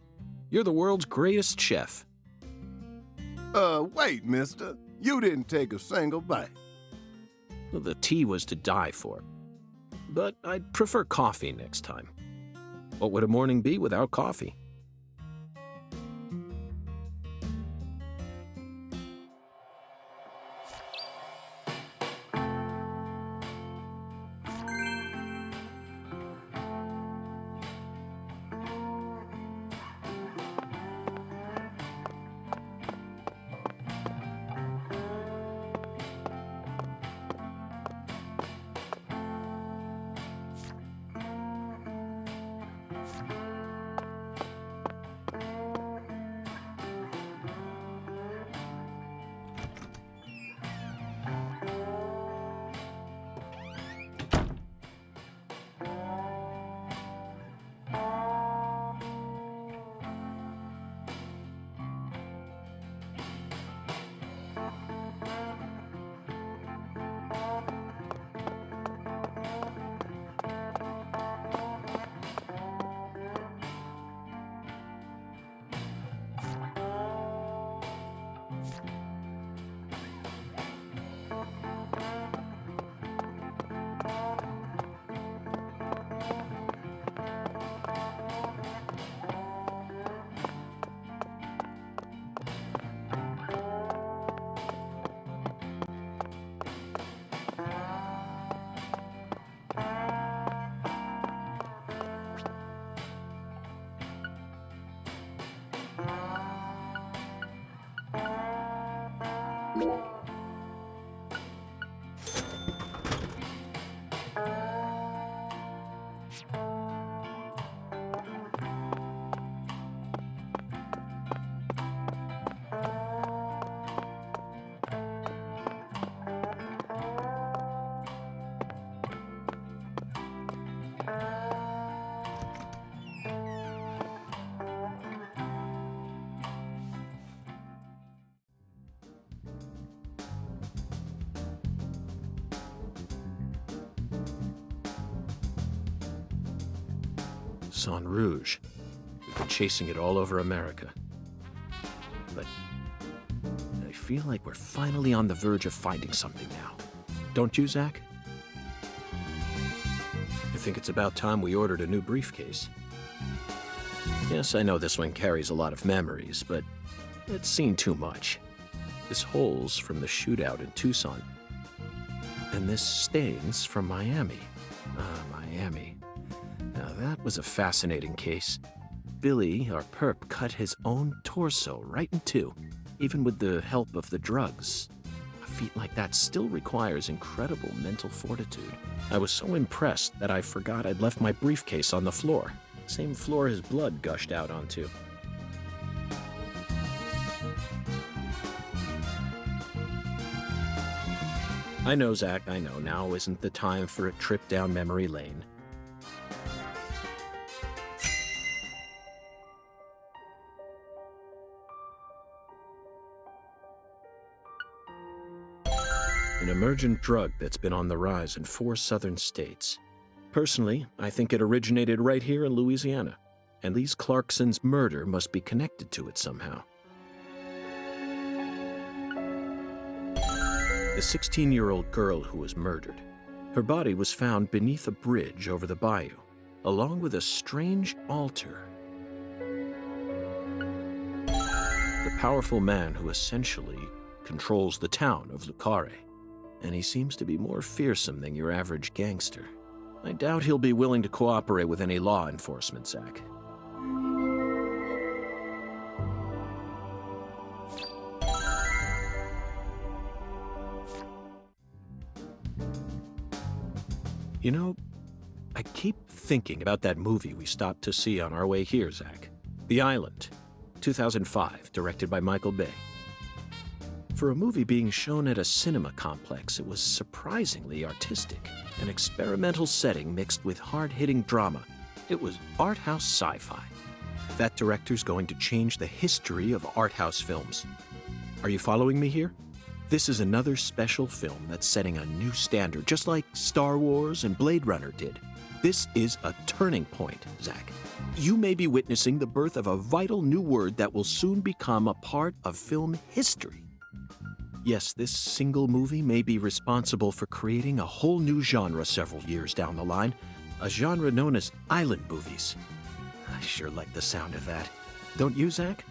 You're the world's greatest chef. Wait, mister. You didn't take a single bite. Well, the tea was to die for. But I'd prefer coffee next time. What would a morning be without coffee? Sang Rouge. We've been chasing it all over America. But I feel like we're finally on the verge of finding something now. Don't you, Zach? I think it's about time we ordered a new briefcase. Yes, I know this one carries a lot of memories, but it's seen too much. This hole's from the shootout in Tucson. And this stains from Miami. Miami. Now that was a fascinating case. Billy, our perp, cut his own torso right in two, even with the help of the drugs. A feat like that still requires incredible mental fortitude. I was so impressed that I forgot I'd left my briefcase on the floor. Same floor his blood gushed out onto. I know, Zach, I know. Now isn't the time for a trip down memory lane. An emergent drug that's been on the rise in 4 southern states. Personally, I think it originated right here in Louisiana, and Lise Clarkson's murder must be connected to it somehow. The 16-year-old girl who was murdered. Her body was found beneath a bridge over the bayou, along with a strange altar. The powerful man who essentially controls the town of Lucare, and he seems to be more fearsome than your average gangster. I doubt he'll be willing to cooperate with any law enforcement, Zach. You know, I keep thinking about that movie we stopped to see on our way here, Zach. The Island, 2005, directed by Michael Bay. For a movie being shown at a cinema complex, it was surprisingly artistic. An experimental setting mixed with hard-hitting drama. It was art house sci-fi. That director's going to change the history of art house films. Are you following me here? This is another special film that's setting a new standard, just like Star Wars and Blade Runner did. This is a turning point, Zach. You may be witnessing the birth of a vital new word that will soon become a part of film history. Yes, this single movie may be responsible for creating a whole new genre several years down the line, a genre known as island movies. I sure like the sound of that. Don't you, Zach?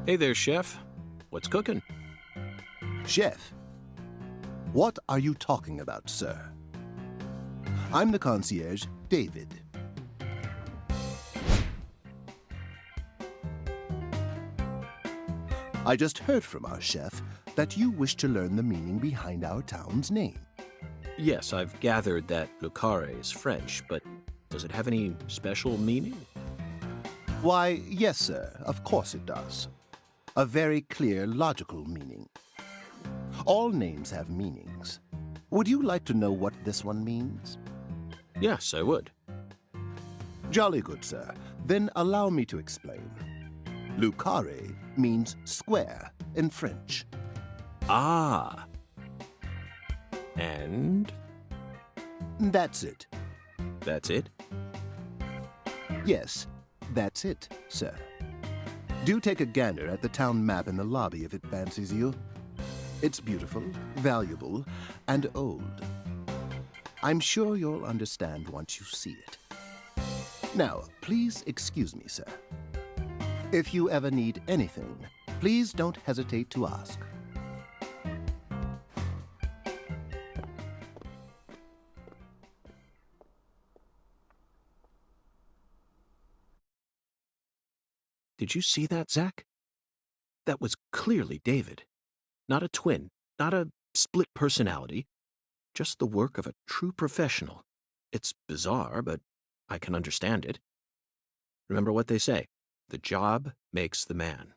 Hey there, Chef. What's cooking? Chef, what are you talking about, sir? I'm the concierge, David. I just heard from our chef that you wish to learn the meaning behind our town's name. Yes, I've gathered that Lucare is French, but does it have any special meaning? Why, yes, sir, of course it does. A very clear, logical meaning. All names have meanings. Would you like to know what this one means? Yes, I would. Jolly good, sir. Then allow me to explain. Lucare means square in French. Ah. And? That's it. That's it? Yes, that's it, sir. Do take a gander at the town map in the lobby if it fancies you. It's beautiful, valuable, and old. I'm sure you'll understand once you see it. Now, please excuse me, sir. If you ever need anything, please don't hesitate to ask. Did you see that, Zach? That was clearly David. Not a twin, not a split personality, just the work of a true professional. It's bizarre, but I can understand it. Remember what they say, the job makes the man.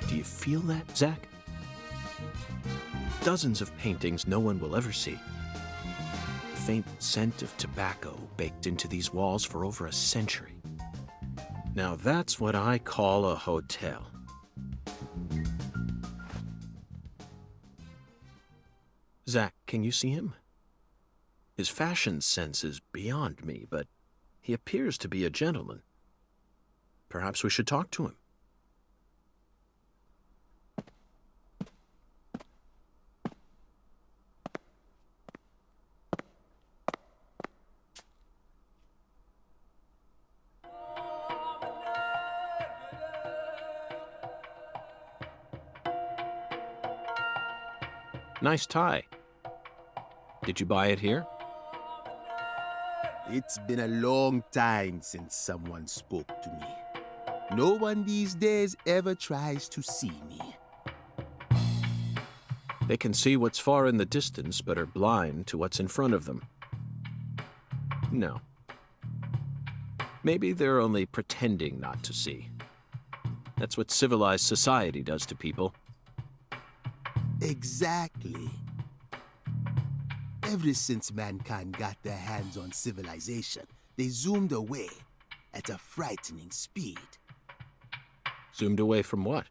Do you feel that, Zach? Dozens of paintings no one will ever see. The faint scent of tobacco baked into these walls for over a century. Now that's what I call a hotel. Zach, can you see him? His fashion sense is beyond me, but he appears to be a gentleman. Perhaps we should talk to him. Nice tie. Did you buy it here? It's been a long time since someone spoke to me. No one these days ever tries to see me. They can see what's far in the distance, but are blind to what's in front of them. No. Maybe they're only pretending not to see. That's what civilized society does to people. Exactly. Ever since mankind got their hands on civilization, they zoomed away at a frightening speed. Zoomed away from what?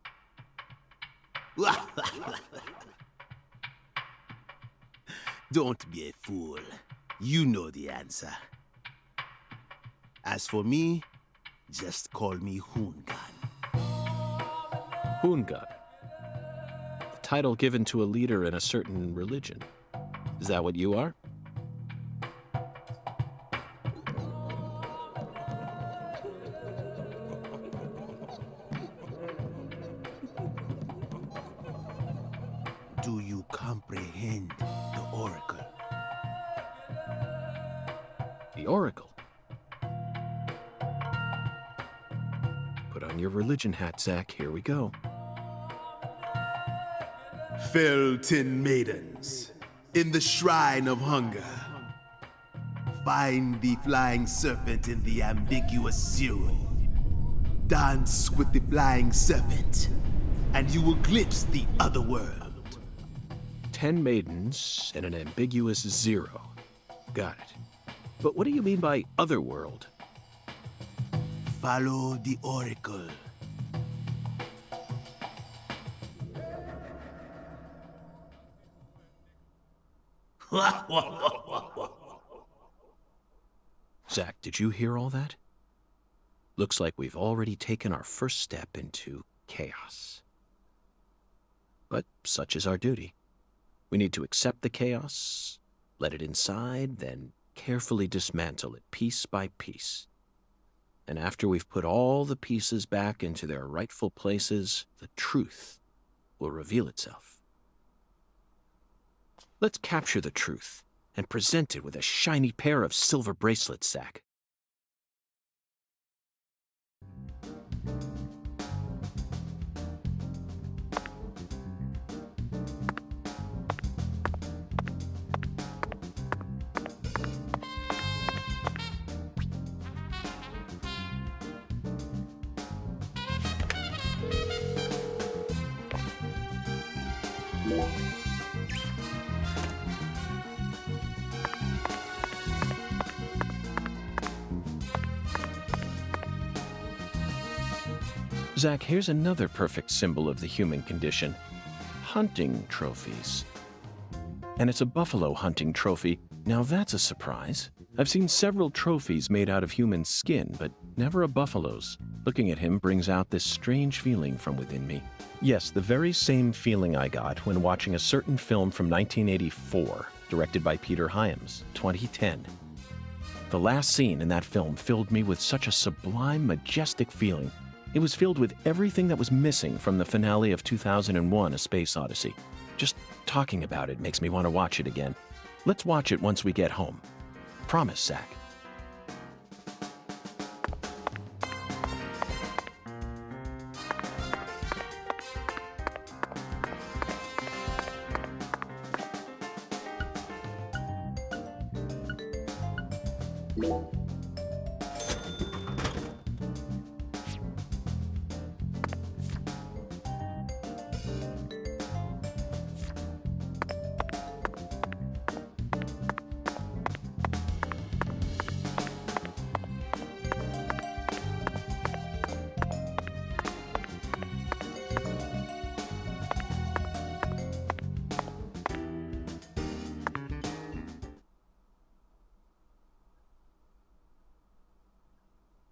Don't be a fool. You know the answer. As for me, just call me Hoongan. Hoongan. The title given to a leader in a certain religion. Is that what you are? Do you comprehend the Oracle? The Oracle. Put on your religion hat, Zach. Here we go. Felton maidens, in the shrine of hunger, find the flying serpent in the ambiguous zero. Dance with the flying serpent, and you will glimpse the other world. 10 maidens and an ambiguous zero. Got it. But what do you mean by otherworld? Follow the Oracle. Zach, did you hear all that? Looks like we've already taken our first step into chaos. But such is our duty. We need to accept the chaos, let it inside, then carefully dismantle it piece by piece. And after we've put all the pieces back into their rightful places, the truth will reveal itself. Let's capture the truth and present it with a shiny pair of silver bracelets, Zach. Zach, here's another perfect symbol of the human condition. Hunting trophies. And it's a buffalo hunting trophy. Now that's a surprise. I've seen several trophies made out of human skin, but never a buffalo's. Looking at him brings out this strange feeling from within me. Yes, the very same feeling I got when watching a certain film from 1984, directed by Peter Hyams, 2010. The last scene in that film filled me with such a sublime, majestic feeling. It was filled with everything that was missing from the finale of 2001: A Space Odyssey. Just talking about it makes me want to watch it again. Let's watch it once we get home. Promise, Zach.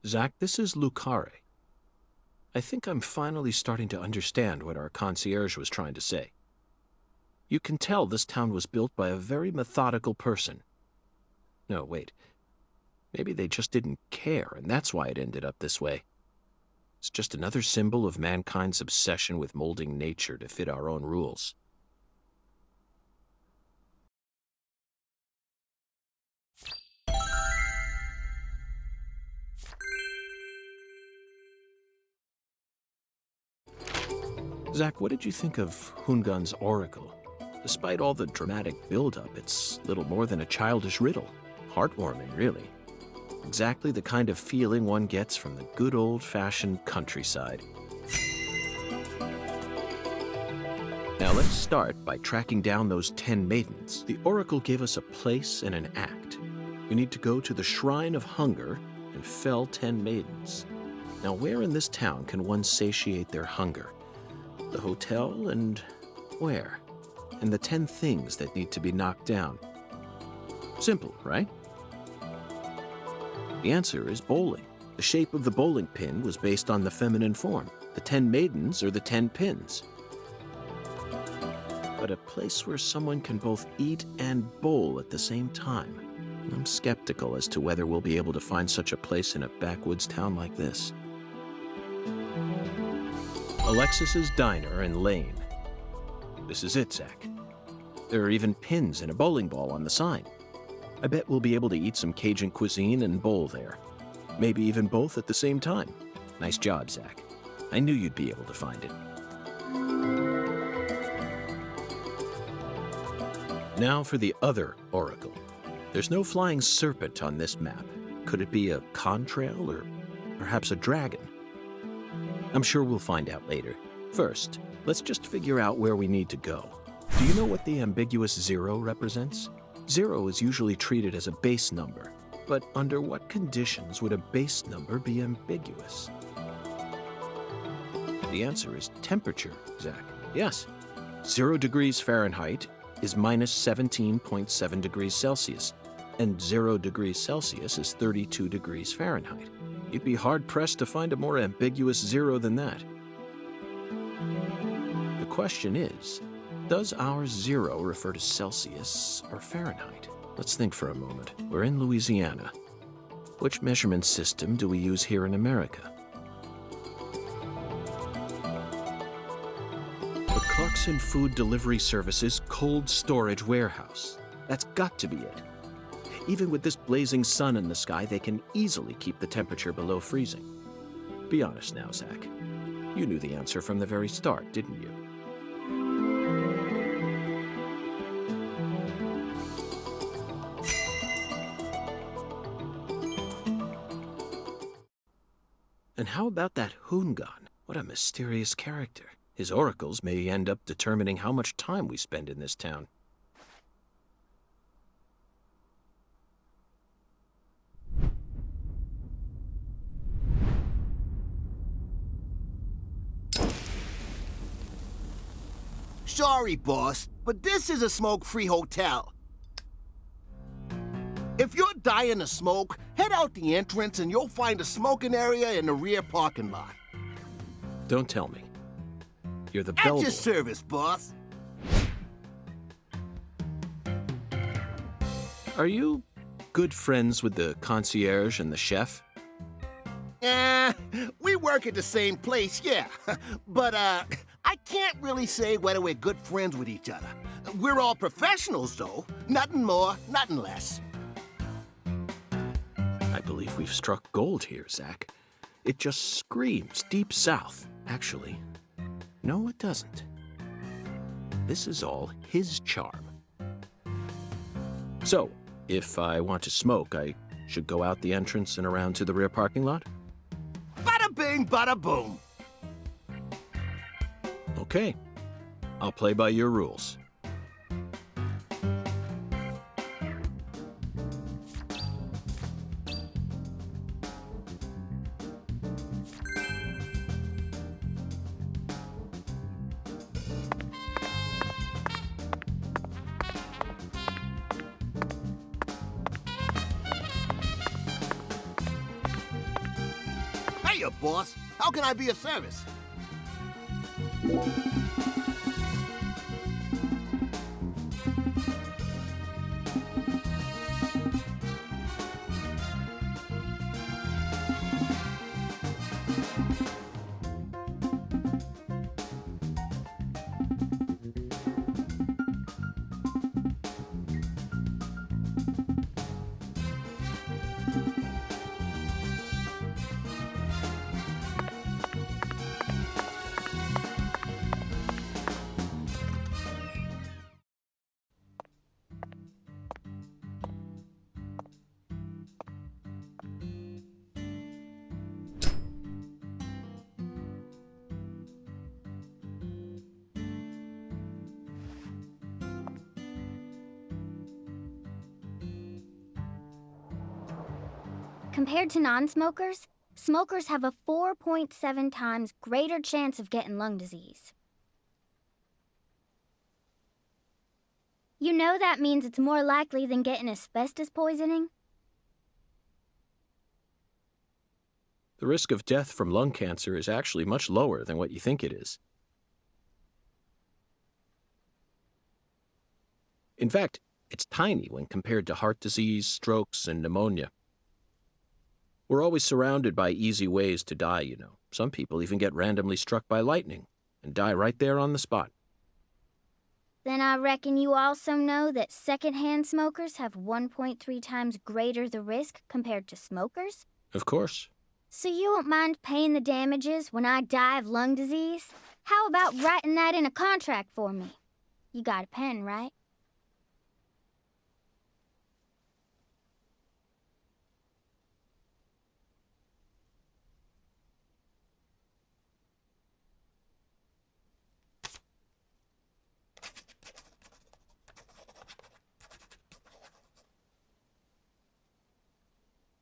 Zach, this is Lucare. I think I'm finally starting to understand what our concierge was trying to say. You can tell this town was built by a very methodical person. No, wait. Maybe they just didn't care, and that's why it ended up this way. It's just another symbol of mankind's obsession with molding nature to fit our own rules. Zach, what did you think of Hungan's oracle? Despite all the dramatic build-up, it's little more than a childish riddle. Heartwarming, really. Exactly the kind of feeling one gets from the good old-fashioned countryside. Now let's start by tracking down those 10 maidens. The oracle gave us a place and an act. We need to go to the Shrine of Hunger and fell 10 maidens. Now where in this town can one satiate their hunger? The hotel, and where? And the 10 things that need to be knocked down. Simple, right? The answer is bowling. The shape of the bowling pin was based on the feminine form. The 10 maidens are the 10 pins. But a place where someone can both eat and bowl at the same time. I'm skeptical as to whether we'll be able to find such a place in a backwoods town like this. Alexis's Diner and Lane. This is it, Zach. There are even pins and a bowling ball on the sign. I bet we'll be able to eat some Cajun cuisine and bowl there. Maybe even both at the same time. Nice job, Zach. I knew you'd be able to find it. Now for the other oracle. There's no flying serpent on this map. Could it be a contrail or perhaps a dragon? I'm sure we'll find out later. First, let's just figure out where we need to go. Do you know what the ambiguous 0 represents? 0 is usually treated as a base number, but under what conditions would a base number be ambiguous? The answer is temperature, Zach. Yes. 0 degrees Fahrenheit is minus 17.7 degrees Celsius, and 0 degrees Celsius is 32 degrees Fahrenheit. You'd be hard-pressed to find a more ambiguous 0 than that. The question is, does our 0 refer to Celsius or Fahrenheit? Let's think for a moment. We're in Louisiana. Which measurement system do we use here in America? The Clarkson Food Delivery Services Cold Storage Warehouse. That's got to be it. Even with this blazing sun in the sky, they can easily keep the temperature below freezing. Be honest now, Zach. You knew the answer from the very start, didn't you? And how about that Hungan? What a mysterious character. His oracles may end up determining how much time we spend in this town. Sorry, boss, but this is a smoke-free hotel. If you're dying to smoke, head out the entrance and you'll find a smoking area in the rear parking lot. Don't tell me. You're the At bellboy. your service, boss. Are you good friends with the concierge and the chef? We work at the same place, yeah. But, I can't really say whether we're good friends with each other. We're all professionals, though. Nothing more, nothing less. I believe we've struck gold here, Zach. It just screams Deep South. Actually, no, it doesn't. This is all his charm. So, if I want to smoke, I should go out the entrance and around to the rear parking lot? Bada bing, bada boom. Okay. I'll play by your rules. Hiya, boss. How can I be of service? Compared to non-smokers, smokers have a 4.7 times greater chance of getting lung disease. You know that means it's more likely than getting asbestos poisoning? The risk of death from lung cancer is actually much lower than what you think it is. In fact, it's tiny when compared to heart disease, strokes, and pneumonia. We're always surrounded by easy ways to die, you know. Some people even get randomly struck by lightning and die right there on the spot. Then I reckon you also know that secondhand smokers have 1.3 times greater the risk compared to smokers? Of course. So you won't mind paying the damages when I die of lung disease? How about writing that in a contract for me? You got a pen, right?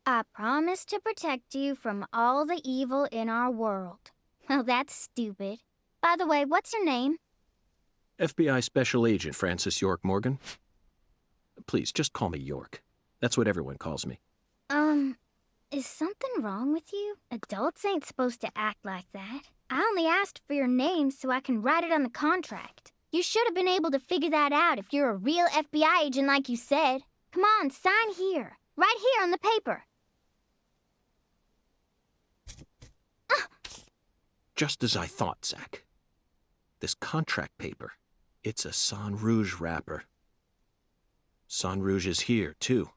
I promise to protect you from all the evil in our world. Well, that's stupid. By the way, what's your name? FBI Special Agent Francis York Morgan. Please, just call me York. That's what everyone calls me. Is something wrong with you? Adults ain't supposed to act like that. I only asked for your name so I can write it on the contract. You should have been able to figure that out if you're a real FBI agent like you said. Come on, sign here. Right here on the paper. Just as I thought, Zach. This contract paper, it's a Sang Rouge wrapper. Sang Rouge is here, too.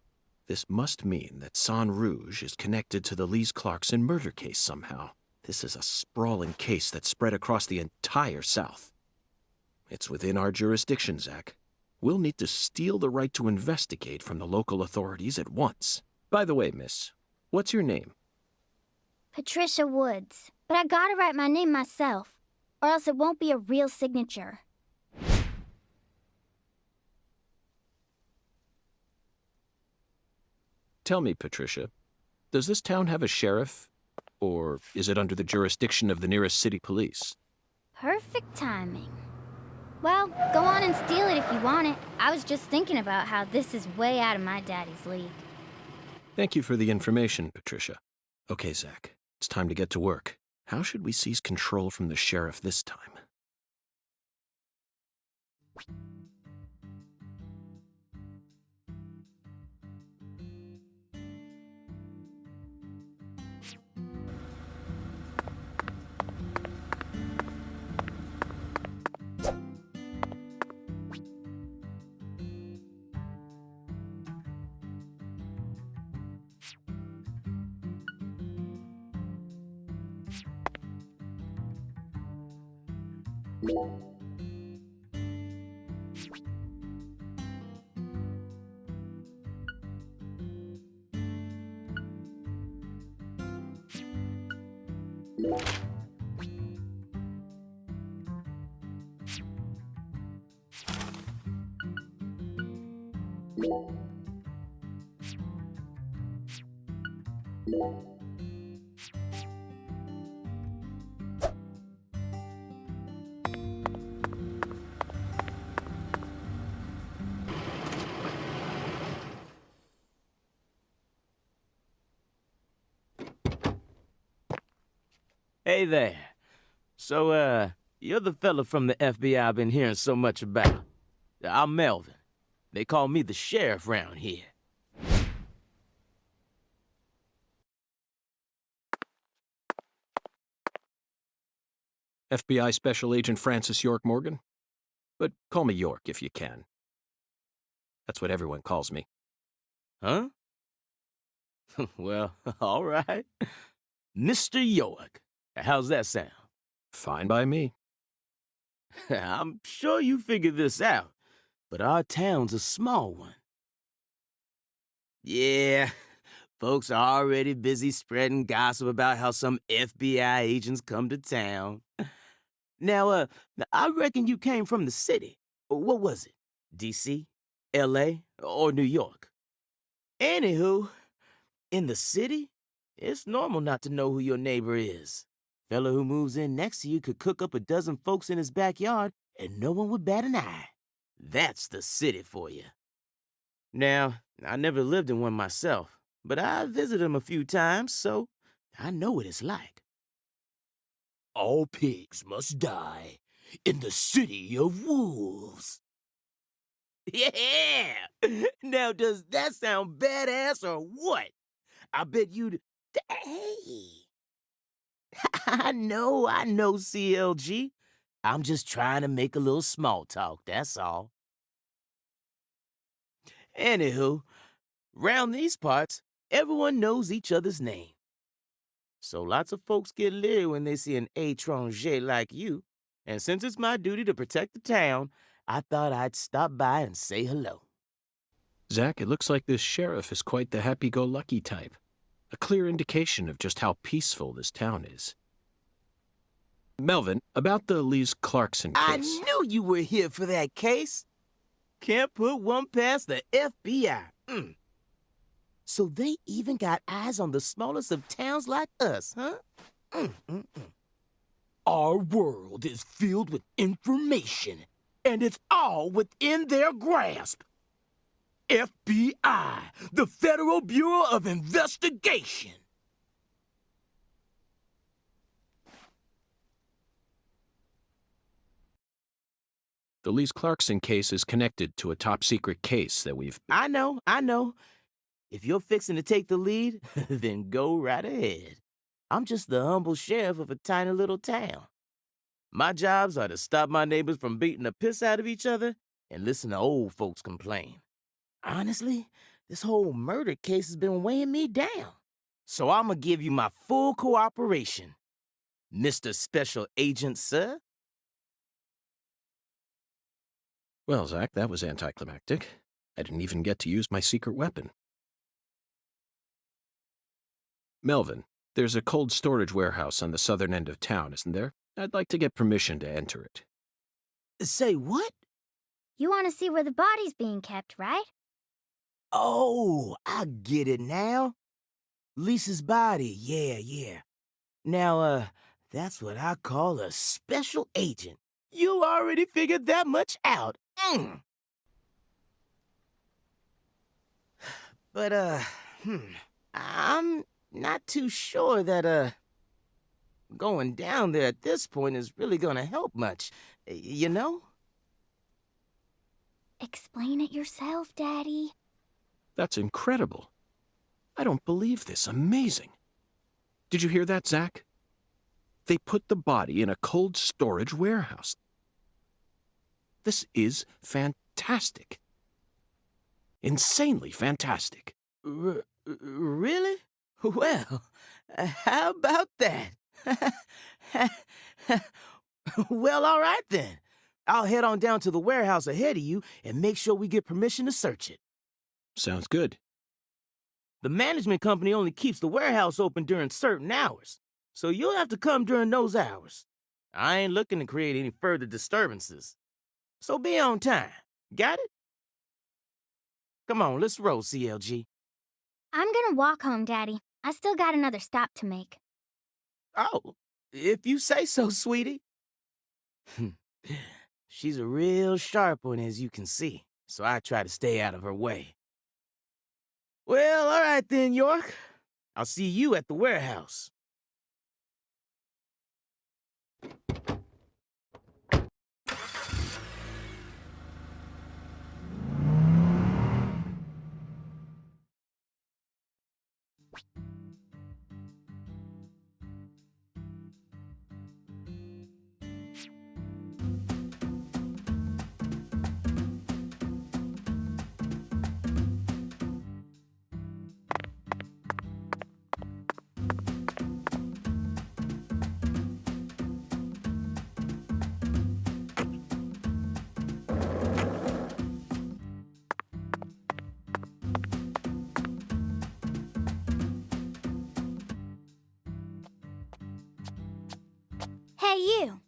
This must mean that Sang Rouge is connected to the Lise Clarkson murder case somehow. This is a sprawling case that spread across the entire South. It's within our jurisdiction, Zach. We'll need to steal the right to investigate from the local authorities at once. By the way, miss, what's your name? Patricia Woods. But I gotta write my name myself, or else it won't be a real signature. Tell me, Patricia, does this town have a sheriff, or is it under the jurisdiction of the nearest city police? Perfect timing. Well, go on and steal it if you want it. I was just thinking about how this is way out of my daddy's league. Thank you for the information, Patricia. Okay, Zach, it's time to get to work. How should we seize control from the sheriff this time? Hey there. So, you're the fella from the FBI I've been hearing so much about. I'm Melvin. They call me the sheriff round here. FBI Special Agent Francis York Morgan? But call me York if you can. That's what everyone calls me. Huh? Well, all right. Mr. York. How's that sound? Fine by me. I'm sure you figured this out, but our town's a small one. Yeah, folks are already busy spreading gossip about how some FBI agents come to town. Now, I reckon you came from the city. What was it? D.C., L.A., or New York? Anywho, in the city, it's normal not to know who your neighbor is. Fella who moves in next to you could cook up a dozen folks in his backyard and no one would bat an eye. That's the city for you. Now, I never lived in one myself, but I visited them a few times, so I know what it's like. All pigs must die in the city of wolves. Yeah! Now, does that sound badass or what? I bet you'd... Hey! I know, CLG. I'm just trying to make a little small talk, that's all. Anywho, round these parts, everyone knows each other's name. So lots of folks get leery when they see an étranger like you, and since it's my duty to protect the town, I thought I'd stop by and say hello. Zach, it looks like this sheriff is quite the happy-go-lucky type. A clear indication of just how peaceful this town is. Melvin, about the Lise Clarkson case. I knew you were here for that case. Can't put one past the FBI. So they even got eyes on the smallest of towns like us, huh? Our world is filled with information, and it's all within their grasp. FBI, the Federal Bureau of Investigation. The Lise Clarkson case is connected to a top-secret case that we've... I know. If you're fixing to take the lead, then go right ahead. I'm just the humble sheriff of a tiny little town. My jobs are to stop my neighbors from beating the piss out of each other and listen to old folks complain. Honestly, this whole murder case has been weighing me down. So I'm gonna give you my full cooperation, Mr. Special Agent, sir. Well, Zach, that was anticlimactic. I didn't even get to use my secret weapon. Melvin, there's a cold storage warehouse on the southern end of town, isn't there? I'd like to get permission to enter it. Say what? You want to see where the body's being kept, right? Oh, I get it now. Lisa's body, yeah. Now, that's what I call a special agent. You already figured that much out. But, I'm not too sure that, going down there at this point is really gonna help much, you know? Explain it yourself, Daddy. That's incredible. I don't believe this. Amazing. Did you hear that, Zach? They put the body in a cold storage warehouse. This is fantastic. Insanely fantastic. Really? Well, how about that? Well, all right then. I'll head on down to the warehouse ahead of you and make sure we get permission to search it. Sounds good. The management company only keeps the warehouse open during certain hours, so you'll have to come during those hours. I ain't looking to create any further disturbances. So be on time. Got it? Come on, let's roll, CLG. I'm gonna walk home, Daddy. I still got another stop to make. Oh, if you say so, sweetie. She's a real sharp one, as you can see, so I try to stay out of her way. Well, all right then, York. I'll see you at the warehouse. Hey, you.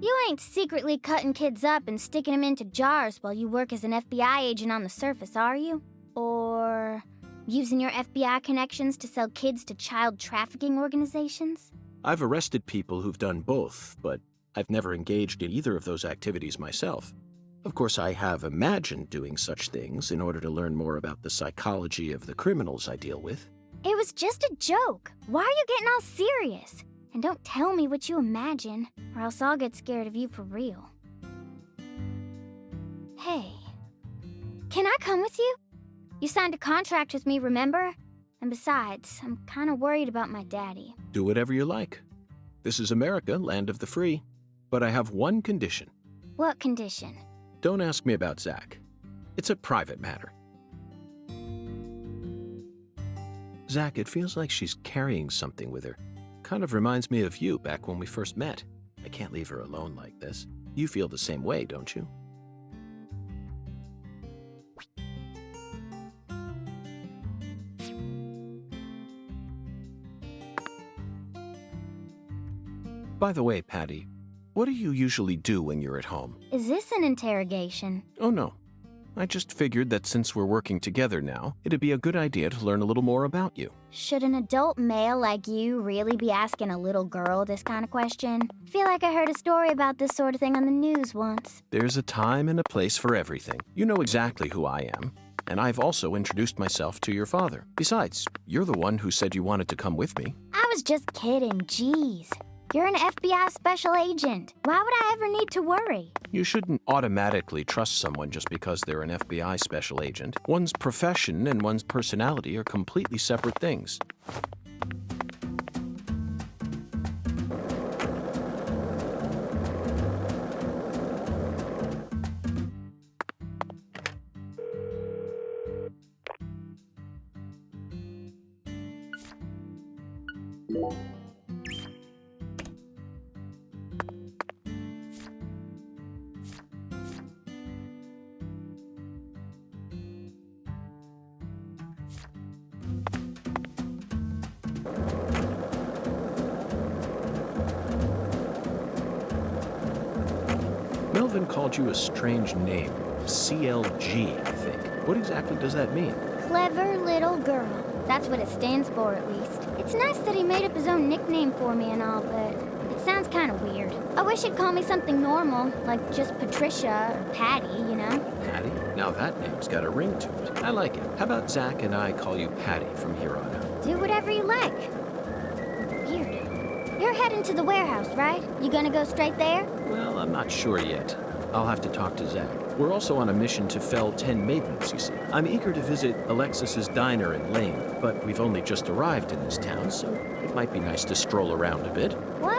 You ain't secretly cutting kids up and sticking them into jars while you work as an FBI agent on the surface, are you? Or using your FBI connections to sell kids to child trafficking organizations? I've arrested people who've done both, but I've never engaged in either of those activities myself. Of course, I have imagined doing such things in order to learn more about the psychology of the criminals I deal with. It was just a joke. Why are you getting all serious? And don't tell me what you imagine, or else I'll get scared of you for real. Hey, can I come with you? You signed a contract with me, remember? And besides, I'm kind of worried about my daddy. Do whatever you like. This is America, land of the free. But I have one condition. What condition? Don't ask me about Zach. It's a private matter. Zach, it feels like she's carrying something with her. Kind of reminds me of you back when we first met. I can't leave her alone like this. You feel the same way, don't you? By the way, Patty, what do you usually do when you're at home? Is this an interrogation? Oh, no. I just figured that since we're working together now, it'd be a good idea to learn a little more about you. Should an adult male like you really be asking a little girl this kind of question? Feel like I heard a story about this sort of thing on the news once. There's a time and a place for everything. You know exactly who I am. And I've also introduced myself to your father. Besides, you're the one who said you wanted to come with me. I was just kidding, jeez. You're an FBI special agent. Why would I ever need to worry? You shouldn't automatically trust someone just because they're an FBI special agent. One's profession and one's personality are completely separate things. Melvin called you a strange name. CLG, I think. What exactly does that mean? Clever little girl. That's what it stands for, at least. It's nice that he made up his own nickname for me and all, but it sounds kind of weird. I wish he'd call me something normal, like just Patricia or Patty, you know? Patty? Now that name's got a ring to it. I like it. How about Zach and I call you Patty from here on out? Do whatever you like. Weird. You're heading to the warehouse, right? You gonna go straight there? Well, I'm not sure yet. I'll have to talk to Zach. We're also on a mission to fell 10 maidens, you see. I'm eager to visit Alexis's diner in Lane, but we've only just arrived in this town, so it might be nice to stroll around a bit. What?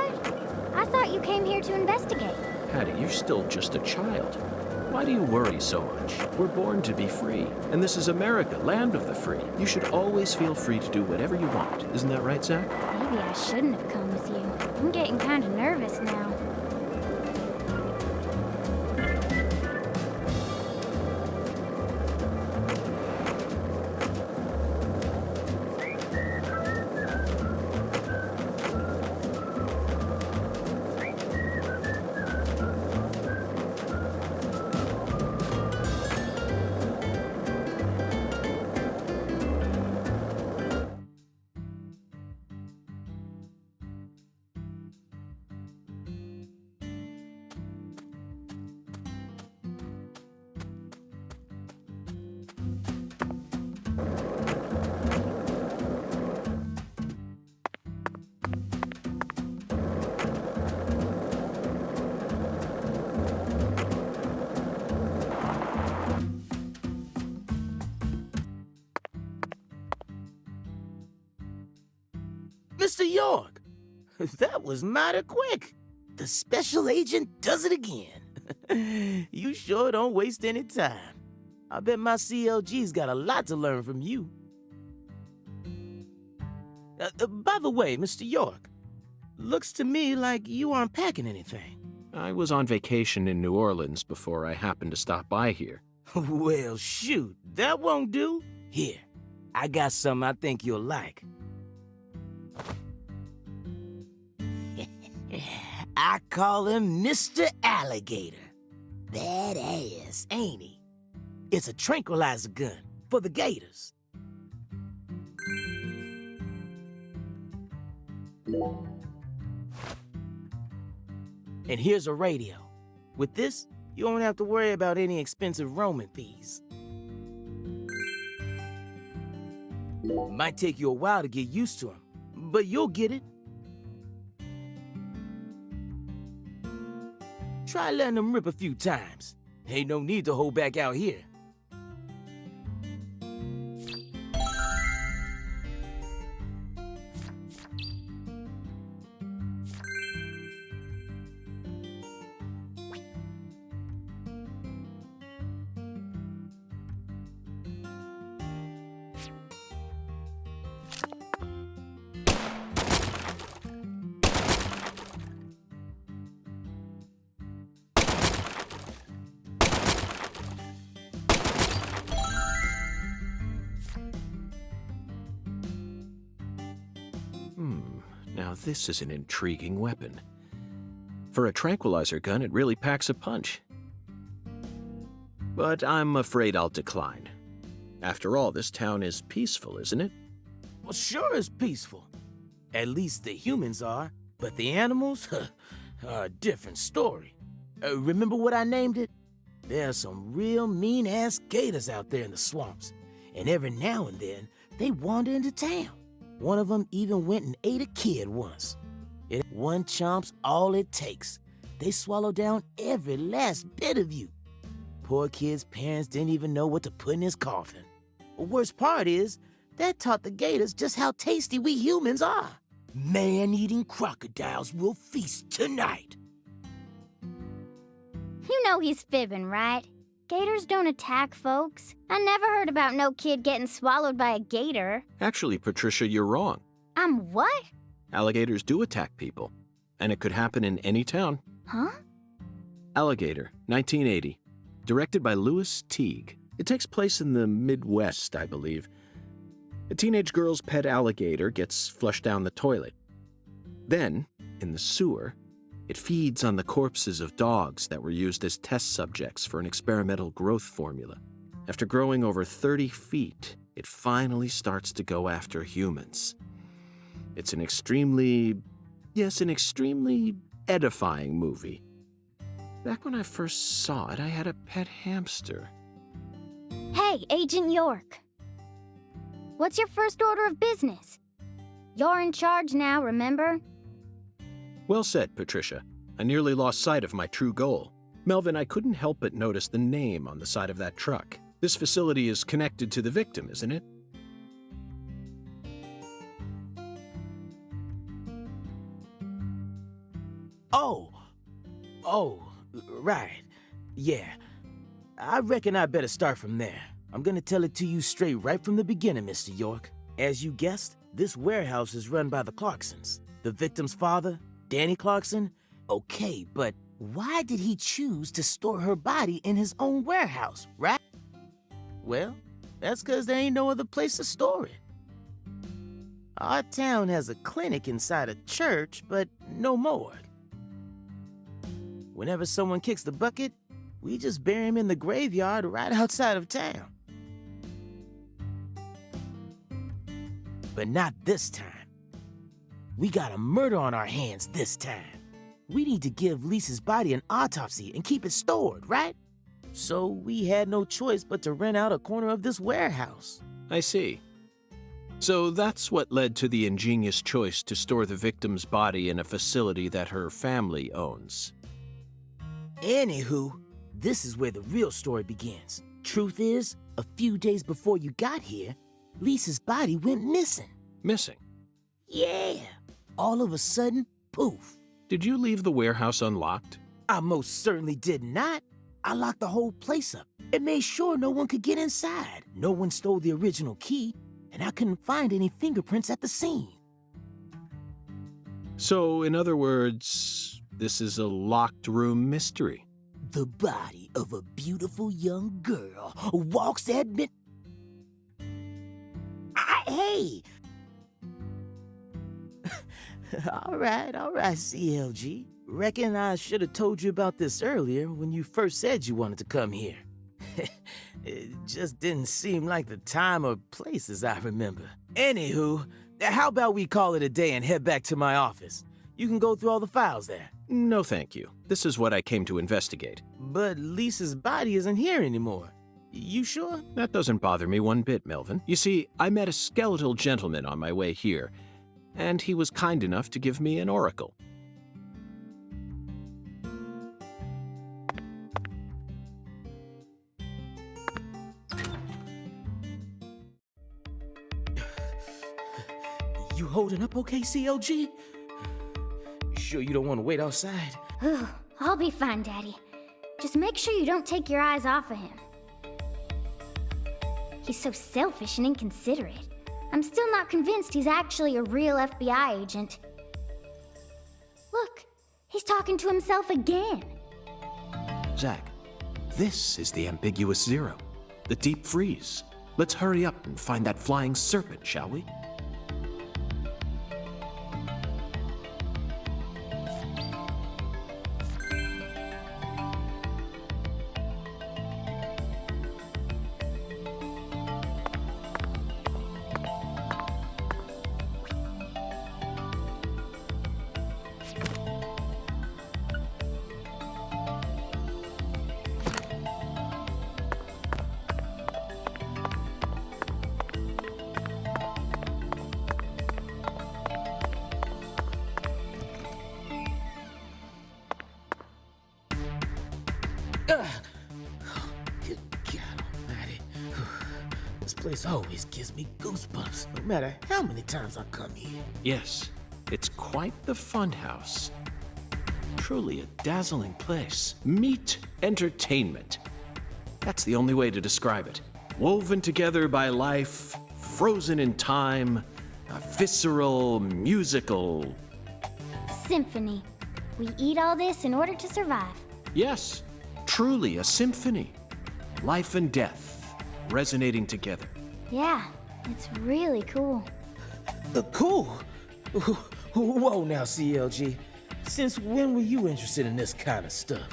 I thought you came here to investigate. Patty, you're still just a child. Why do you worry so much? We're born to be free, and this is America, land of the free. You should always feel free to do whatever you want. Isn't that right, Zach? Maybe I shouldn't have come with you. I'm getting kind of nervous now. Mr. York, that was mighty quick. The special agent does it again. You sure don't waste any time. I bet my CLG's got a lot to learn from you. By the way, Mr. York, looks to me like you aren't packing anything. I was on vacation in New Orleans before I happened to stop by here. Well, shoot, that won't do. Here, I got something I think you'll like. I call him Mr. Alligator. Badass, ain't he? It's a tranquilizer gun for the gators. And here's a radio. With this, you won't have to worry about any expensive roaming fees. Might take you a while to get used to him, but you'll get it. Try letting him rip a few times. Ain't no need to hold back out here. Now this is an intriguing weapon. For a tranquilizer gun, it really packs a punch. But I'm afraid I'll decline. After all, this town is peaceful, isn't it? Well, sure it's peaceful. At least the humans are, but the animals are a different story. Remember what I named it? There are some real mean-ass gators out there in the swamps, and every now and then, they wander into town. One of them even went and ate a kid once. One chomp's all it takes. They swallow down every last bit of you. Poor kid's parents didn't even know what to put in his coffin. The worst part is, that taught the gators just how tasty we humans are. Man-eating crocodiles will feast tonight. You know he's fibbing, right? Gators don't attack folks. I never heard about no kid getting swallowed by a gator. Actually, Patricia, you're wrong. I'm what? Alligators do attack people, and it could happen in any town. Huh? Alligator, 1980. Directed by Louis Teague. It takes place in the Midwest, I believe. A teenage girl's pet alligator gets flushed down the toilet. Then, in the sewer, it feeds on the corpses of dogs that were used as test subjects for an experimental growth formula. After growing over 30 feet, it finally starts to go after humans. It's an extremely edifying movie. Back when I first saw it, I had a pet hamster. Hey, Agent York. What's your first order of business? You're in charge now, remember? Well said, Patricia. I nearly lost sight of my true goal. Melvin, I couldn't help but notice the name on the side of that truck. This facility is connected to the victim, isn't it? Oh, right. Yeah. I reckon I better start from there. I'm gonna tell it to you straight right from the beginning, Mr. York. As you guessed, this warehouse is run by the Clarksons. The victim's father, Danny Clarkson? Okay, but why did he choose to store her body in his own warehouse, right? Well, that's because there ain't no other place to store it. Our town has a clinic inside a church, but no morgue. Whenever someone kicks the bucket, we just bury him in the graveyard right outside of town. But not this time. We got a murder on our hands this time. We need to give Lisa's body an autopsy and keep it stored, right? So we had no choice but to rent out a corner of this warehouse. I see. So that's what led to the ingenious choice to store the victim's body in a facility that her family owns. Anywho, this is where the real story begins. Truth is, a few days before you got here, Lisa's body went missing. Missing? Yeah. All of a sudden, poof. Did you leave the warehouse unlocked? I most certainly did not. I locked the whole place up and made sure no one could get inside. No one stole the original key, and I couldn't find any fingerprints at the scene. So, in other words, this is a locked room mystery. The body of a beautiful young girl walks at mid... Hey! All right, CLG. Reckon I should have told you about this earlier when you first said you wanted to come here. It just didn't seem like the time or place as I remember. Anywho, how about we call it a day and head back to my office? You can go through all the files there. No, thank you. This is what I came to investigate. But Lisa's body isn't here anymore. You sure? That doesn't bother me one bit, Melvin. You see, I met a skeletal gentleman on my way here, and he was kind enough to give me an oracle. You holding up okay, CLG? You sure you don't want to wait outside? I'll be fine, Daddy. Just make sure you don't take your eyes off of him. He's so selfish and inconsiderate. I'm still not convinced he's actually a real FBI agent. Look, he's talking to himself again. Zach, this is the ambiguous zero, the deep freeze. Let's hurry up and find that flying serpent, shall we? Good God Almighty. This place always gives me goosebumps, no matter how many times I come here. Yes, it's quite the funhouse. Truly a dazzling place. Meet entertainment. That's the only way to describe it. Woven together by life, frozen in time, a visceral, musical... Symphony. We eat all this in order to survive. Yes, truly a symphony. Life and death resonating together. Yeah, it's really cool. Cool? Whoa now, CLG. Since when were you interested in this kind of stuff?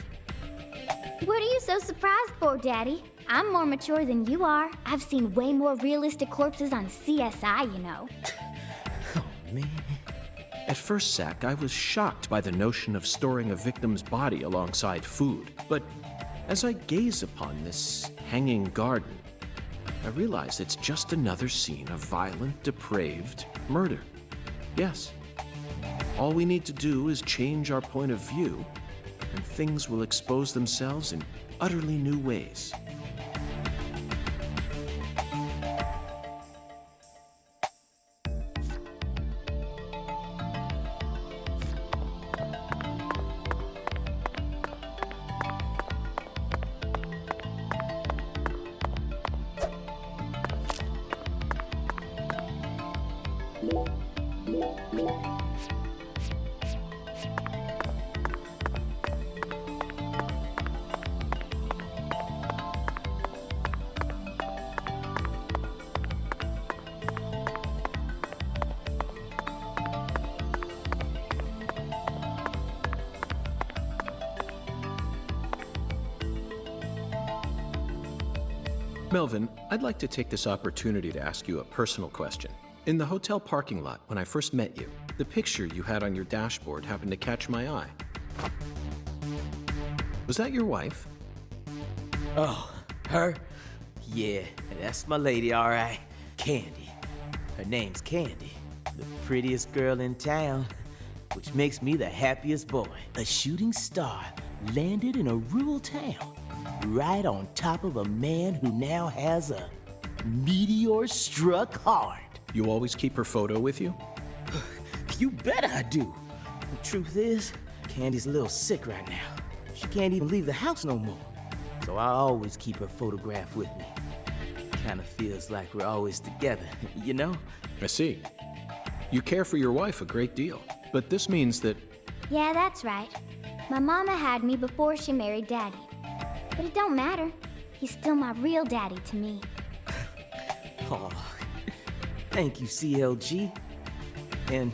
What are you so surprised for, Daddy? I'm more mature than you are. I've seen way more realistic corpses on CSI, you know. Oh, man. At first, Zach, I was shocked by the notion of storing a victim's body alongside food. But as I gaze upon this hanging garden, I realize it's just another scene of violent, depraved murder. Yes. All we need to do is change our point of view, and things will expose themselves in utterly new ways. Melvin, I'd like to take this opportunity to ask you a personal question. In the hotel parking lot, when I first met you, the picture you had on your dashboard happened to catch my eye. Was that your wife? Oh, her? Yeah, that's my lady, all right. Candy. Her name's Candy, the prettiest girl in town, which makes me the happiest boy. A shooting star landed in a rural town, right on top of a man who now has a meteor struck hard. You always keep her photo with you? You bet I do. The truth is, Candy's a little sick right now. She can't even leave the house no more. So I always keep her photograph with me. Kinda feels like we're always together, you know? I see. You care for your wife a great deal, but this means that... Yeah, that's right. My mama had me before she married Daddy. But it don't matter. He's still my real daddy to me. Oh, thank you, CLG. And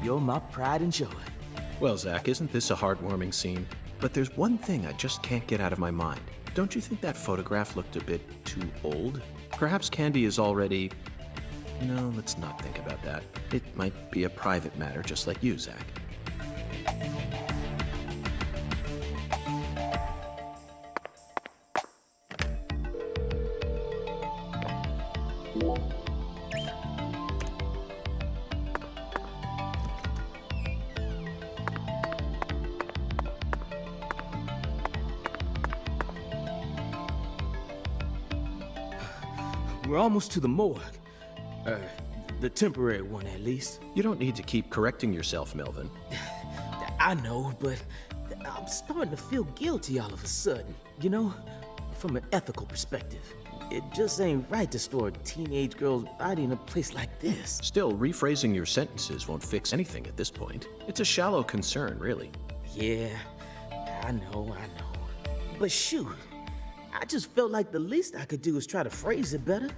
You're my pride and joy. Well, Zach, isn't this a heartwarming scene? But there's one thing I just can't get out of my mind. Don't you think that photograph looked a bit too old? Perhaps Candy is already... No, let's not think about that. It might be a private matter, just like you, Zach. We're almost to the morgue. The temporary one, at least. You don't need to keep correcting yourself, Melvin. I know, but I'm starting to feel guilty all of a sudden, you know? From an ethical perspective. It just ain't right to store a teenage girl's body in a place like this. Still, rephrasing your sentences won't fix anything at this point. It's a shallow concern, really. Yeah, I know. But shoot, I just felt like the least I could do is try to phrase it better.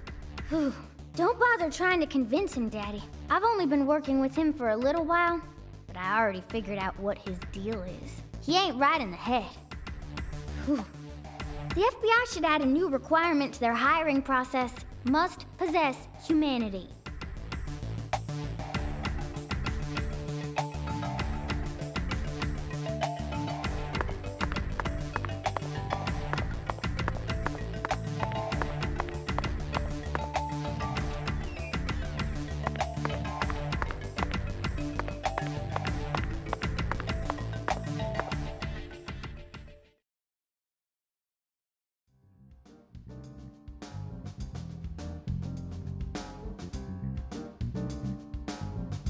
Whew. Don't bother trying to convince him, Daddy. I've only been working with him for a little while, but I already figured out what his deal is. He ain't right in the head. Whew. The FBI should add a new requirement to their hiring process. Must possess humanity.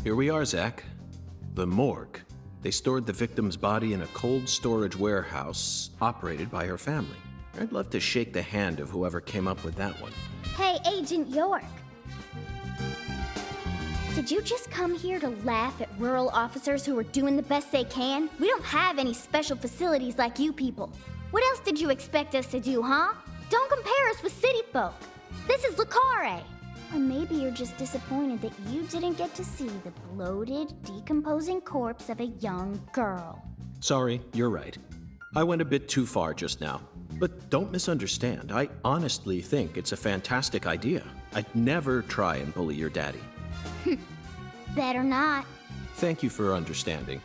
Here we are, Zach. The morgue. They stored the victim's body in a cold storage warehouse operated by her family. I'd love to shake the hand of whoever came up with that one. Hey, Agent York. Did you just come here to laugh at rural officers who are doing the best they can? We don't have any special facilities like you people. What else did you expect us to do, huh? Don't compare us with city folk. This is Lucare. Or maybe you're just disappointed that you didn't get to see the bloated, decomposing corpse of a young girl. Sorry, you're right. I went a bit too far just now. But don't misunderstand. I honestly think it's a fantastic idea. I'd never try and bully your daddy. Better not. Thank you for understanding.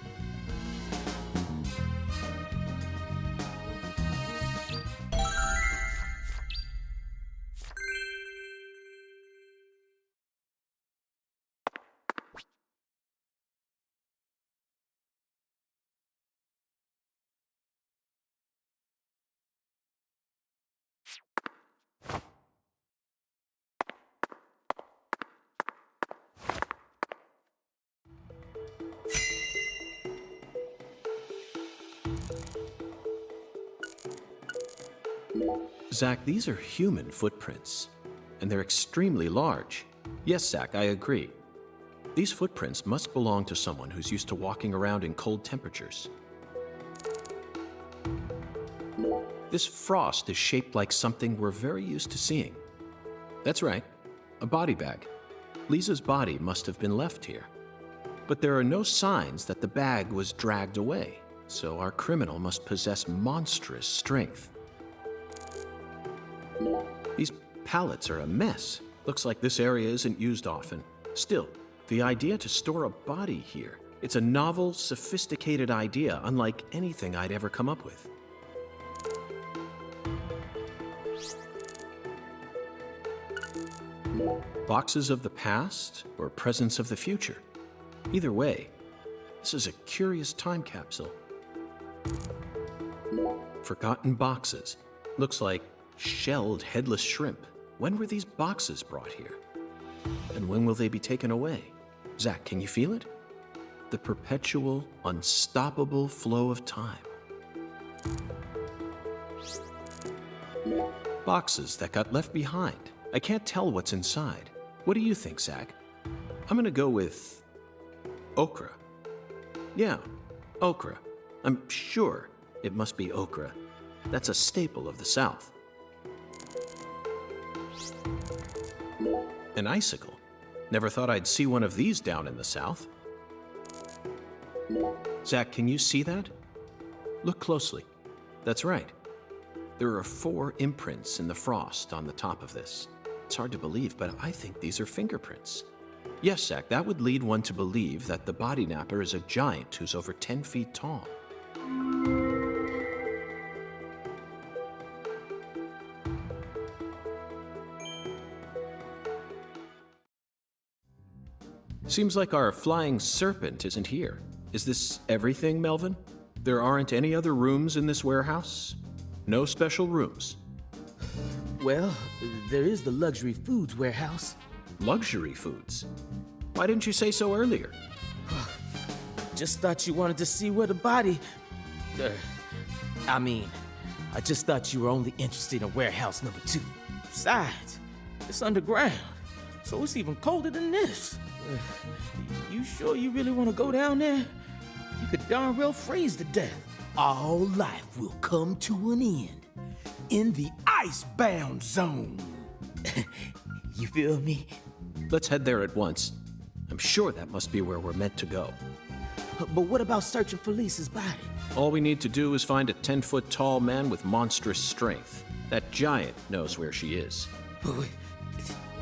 Zach, these are human footprints, and they're extremely large. Yes, Zach, I agree. These footprints must belong to someone who's used to walking around in cold temperatures. This frost is shaped like something we're very used to seeing. That's right, a body bag. Lisa's body must have been left here. But there are no signs that the bag was dragged away, so our criminal must possess monstrous strength. These pallets are a mess. Looks like this area isn't used often. Still, the idea to store a body here, it's a novel, sophisticated idea unlike anything I'd ever come up with. Boxes of the past or presents of the future. Either way, this is a curious time capsule. Forgotten boxes. Looks like shelled headless shrimp. When were these boxes brought here? And when will they be taken away? Zach, can you feel it? The perpetual, unstoppable flow of time. Boxes that got left behind. I can't tell what's inside. What do you think, Zach? I'm gonna go with okra. Yeah, okra. I'm sure it must be okra. That's a staple of the South. An icicle. Never thought I'd see one of these down in the South. Zach, can you see that? Look closely. That's right. There are 4 imprints in the frost on the top of this. It's hard to believe, but I think these are fingerprints. Yes, Zach, that would lead one to believe that the body napper is a giant who's over 10 feet tall. Seems like our flying serpent isn't here. Is this everything, Melvin? There aren't any other rooms in this warehouse? No special rooms? Well, there is the luxury foods warehouse. Luxury foods? Why didn't you say so earlier? Just thought you wanted to see where the body... I just thought you were only interested in warehouse number 2. Besides, it's underground, so it's even colder than this. You sure you really want to go down there? You could darn well freeze to death. All life will come to an end in the icebound zone. You feel me? Let's head there at once. I'm sure that must be where we're meant to go. But what about searching for Lisa's body? All we need to do is find a 10-foot tall man with monstrous strength. That giant knows where she is.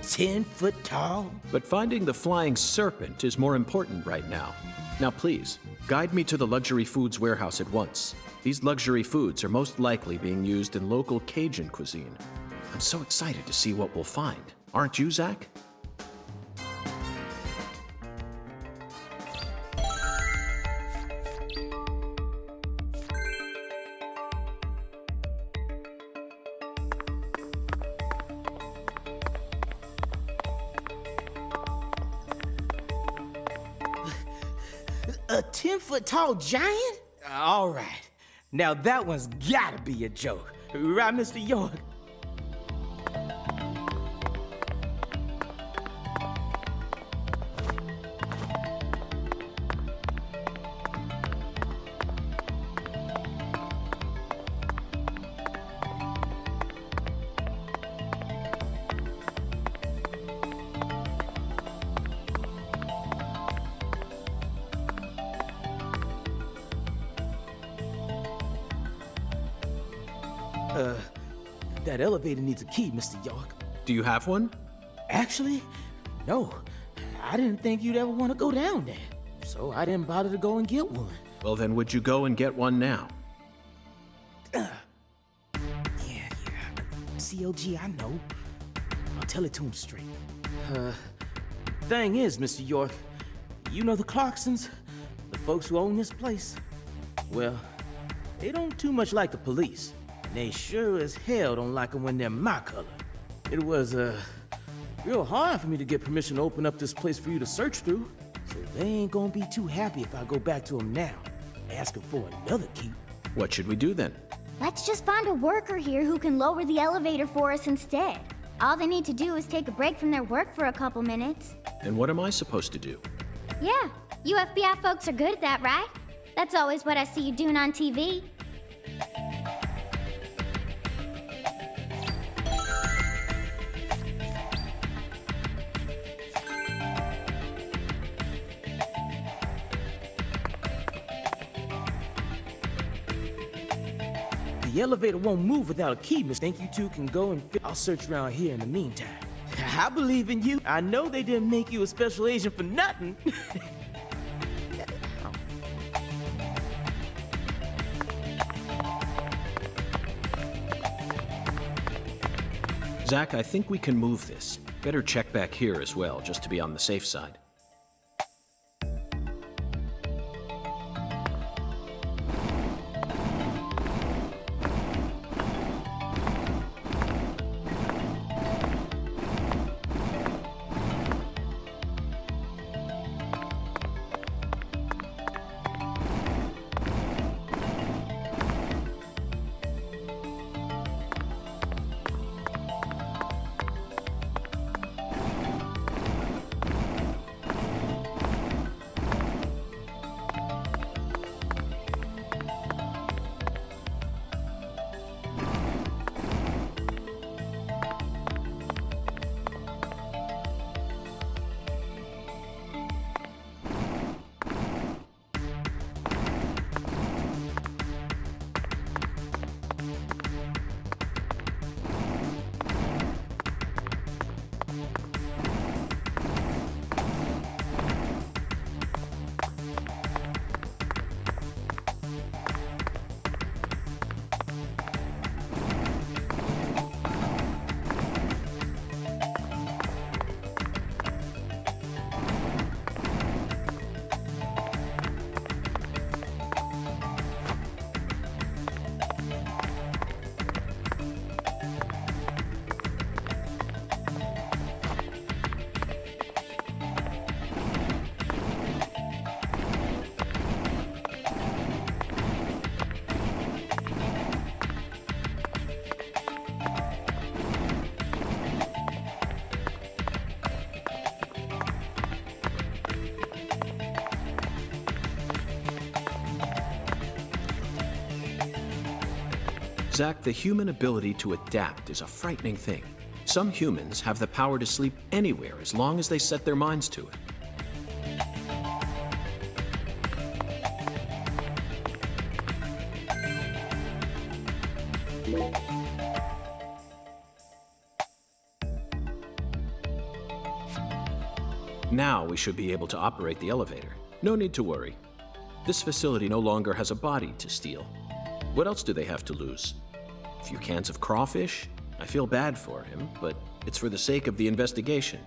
10 foot tall? But finding the flying serpent is more important right now. Now please, guide me to the luxury foods warehouse at once. These luxury foods are most likely being used in local Cajun cuisine. I'm so excited to see what we'll find. Aren't you, Zach? A 10-foot tall giant? All right. Now that one's gotta be a joke. Right, Mr. York? That elevator needs a key, Mr. York. Do you have one? Actually, no. I didn't think you'd ever want to go down there, so I didn't bother to go and get one. Well, then would you go and get one now? Yeah. CLG, I know. I'll tell it to him straight. Thing is, Mr. York, you know the Clarksons? The folks who own this place? Well, they don't too much like the police. And they sure as hell don't like them when they're my color. It was, real hard for me to get permission to open up this place for you to search through. So they ain't gonna be too happy if I go back to them now, asking for another key. What should we do then? Let's just find a worker here who can lower the elevator for us instead. All they need to do is take a break from their work for a couple minutes. And what am I supposed to do? Yeah, you FBI folks are good at that, right? That's always what I see you doing on TV. The elevator won't move without a key, miss. Think you two can go and I'll search around here in the meantime. I believe in you. I know they didn't make you a special agent for nothing. Zach, I think we can move this. Better check back here as well, just to be on the safe side. Zach, the human ability to adapt is a frightening thing. Some humans have the power to sleep anywhere as long as they set their minds to it. Now we should be able to operate the elevator. No need to worry. This facility no longer has a body to steal. What else do they have to lose? A few cans of crawfish? I feel bad for him, but it's for the sake of the investigation.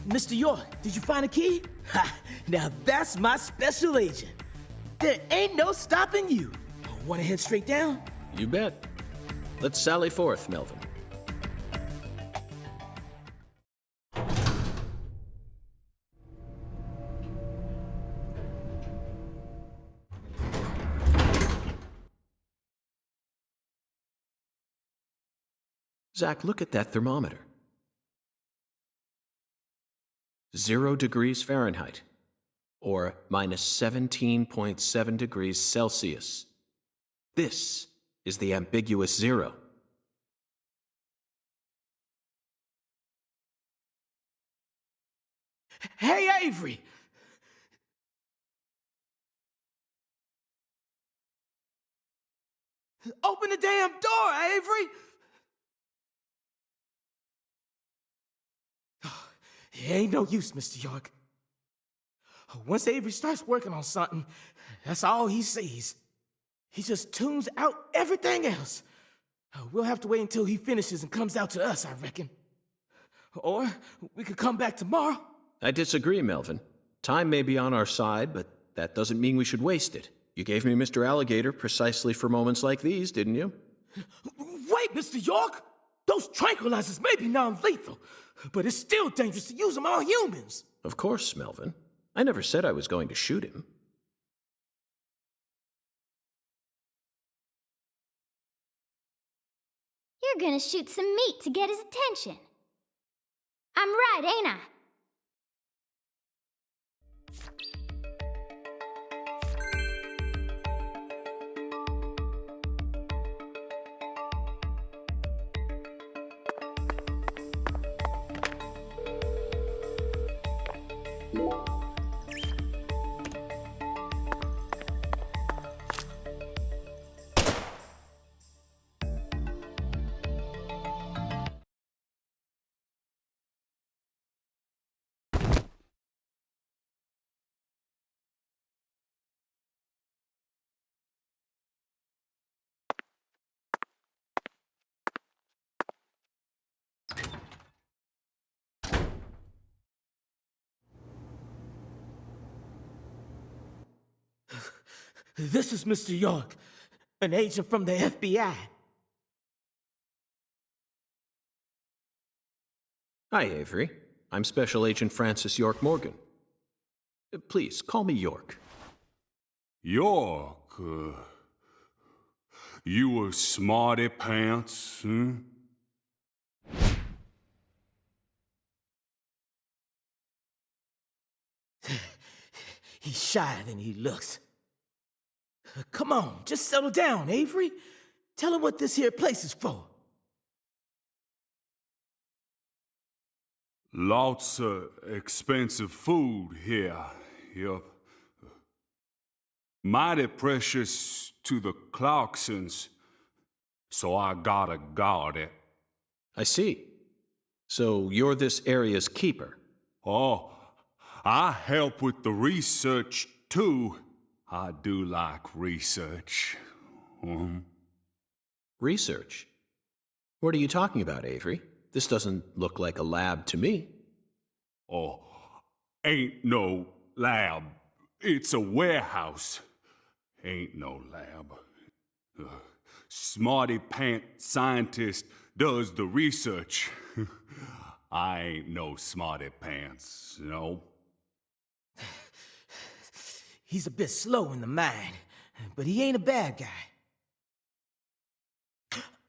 Mr. York, did you find a key? Ha! Now that's my special agent. There ain't no stopping you. Want to head straight down? You bet. Let's sally forth, Melvin. Zach, look at that thermometer. 0 degrees Fahrenheit, or minus 17.7 degrees Celsius. This is the ambiguous zero. Hey, Avery! Open the damn door, Avery! It ain't no use, Mr. York. Once Avery starts working on something, that's all he sees. He just tunes out everything else. We'll have to wait until he finishes and comes out to us, I reckon. Or we could come back tomorrow. I disagree, Melvin. Time may be on our side, but that doesn't mean we should waste it. You gave me Mr. Alligator precisely for moments like these, didn't you? Wait, Mr. York! Those tranquilizers may be non-lethal, but it's still dangerous to use them on humans. Of course, Melvin. I never said I was going to shoot him. You're gonna shoot some meat to get his attention. I'm right, ain't I? This is Mr. York, an agent from the FBI. Hi, Avery. I'm Special Agent Francis York Morgan. Please, call me York. York, you a smarty pants, huh? He's shyer than he looks. Come on, just settle down, Avery. Tell him what this here place is for. Lots of expensive food here. Yup. Mighty precious to the Clarksons, so I gotta guard it. I see. So you're this area's keeper? Oh, I help with the research, too. I do like research. Research? What are you talking about, Avery? This doesn't look like a lab to me. Oh, ain't no lab. It's a warehouse. Ain't no lab. Smarty pant scientist does the research. I ain't no smarty pants, no. He's a bit slow in the mind, but he ain't a bad guy.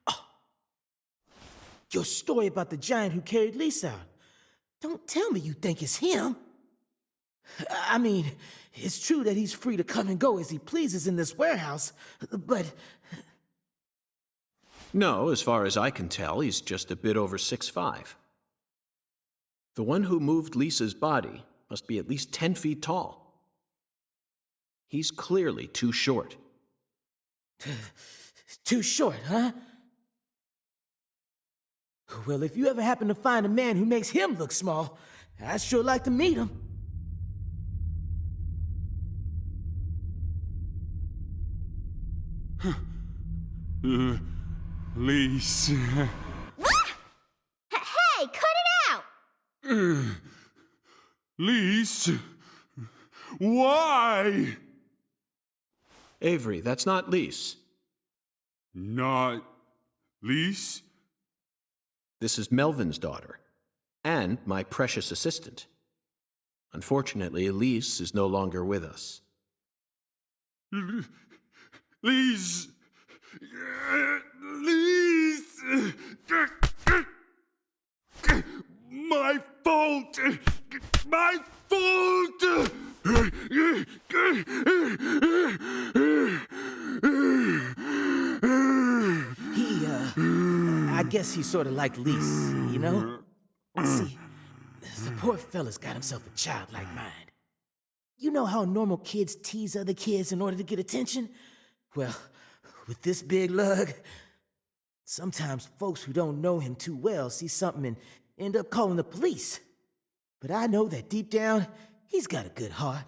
Oh. Your story about the giant who carried Lisa out. Don't tell me you think it's him. I mean, it's true that he's free to come and go as he pleases in this warehouse, but... No, as far as I can tell, he's just a bit over 6'5". The one who moved Lisa's body must be at least 10 feet tall. He's clearly too short. Too short, huh? Well, if you ever happen to find a man who makes him look small, I'd sure like to meet him. Lise. Hey, cut it out! Lise. Why? Avery, that's not Lise. Not Lise? This is Melvin's daughter, and my precious assistant. Unfortunately, Lise is no longer with us. Lise! Lise! My fault! My fault! I guess he's sort of like Lise, you know? See, the poor fella's got himself a childlike mind. You know how normal kids tease other kids in order to get attention? Well, with this big lug, sometimes folks who don't know him too well see something and end up calling the police. But I know that deep down, he's got a good heart.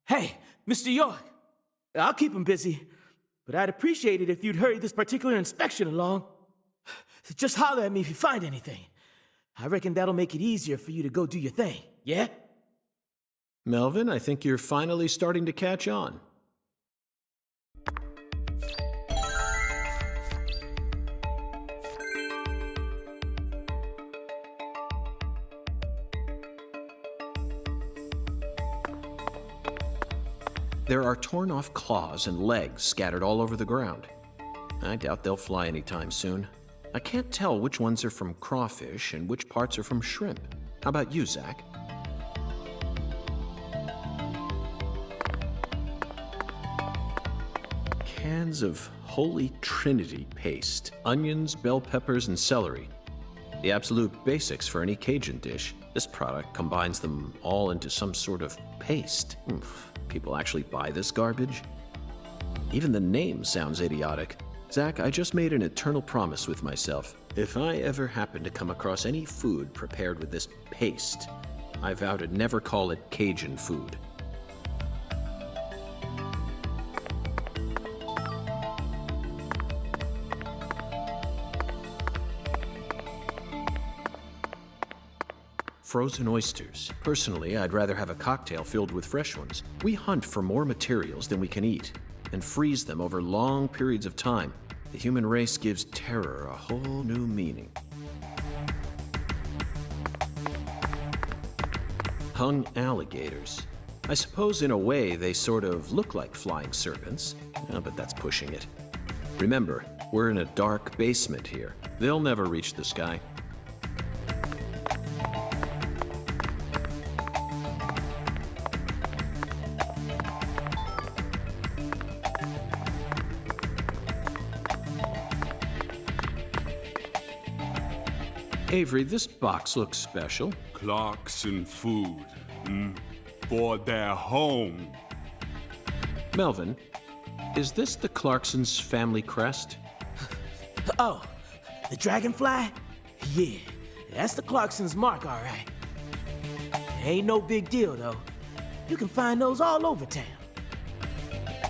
Hey, Mr. York, I'll keep him busy, but I'd appreciate it if you'd hurry this particular inspection along. Just holler at me if you find anything. I reckon that'll make it easier for you to go do your thing, yeah? Melvin, I think you're finally starting to catch on. There are torn-off claws and legs scattered all over the ground. I doubt they'll fly anytime soon. I can't tell which ones are from crawfish and which parts are from shrimp. How about you, Zach? Cans of Holy Trinity paste, onions, bell peppers, and celery. The absolute basics for any Cajun dish. This product combines them all into some sort of paste. People actually buy this garbage? Even the name sounds idiotic. Zach, I just made an eternal promise with myself. If I ever happen to come across any food prepared with this paste, I vow to never call it Cajun food. Frozen oysters. Personally, I'd rather have a cocktail filled with fresh ones. We hunt for more materials than we can eat and freeze them over long periods of time. The human race gives terror a whole new meaning. Hung alligators. I suppose in a way they sort of look like flying serpents, but that's pushing it. Remember, we're in a dark basement here. They'll never reach the sky. Avery, this box looks special. Clarkson food. For their home. Melvin, is this the Clarksons' family crest? Oh, the dragonfly? Yeah, that's the Clarksons' mark, all right. Ain't no big deal, though. You can find those all over town.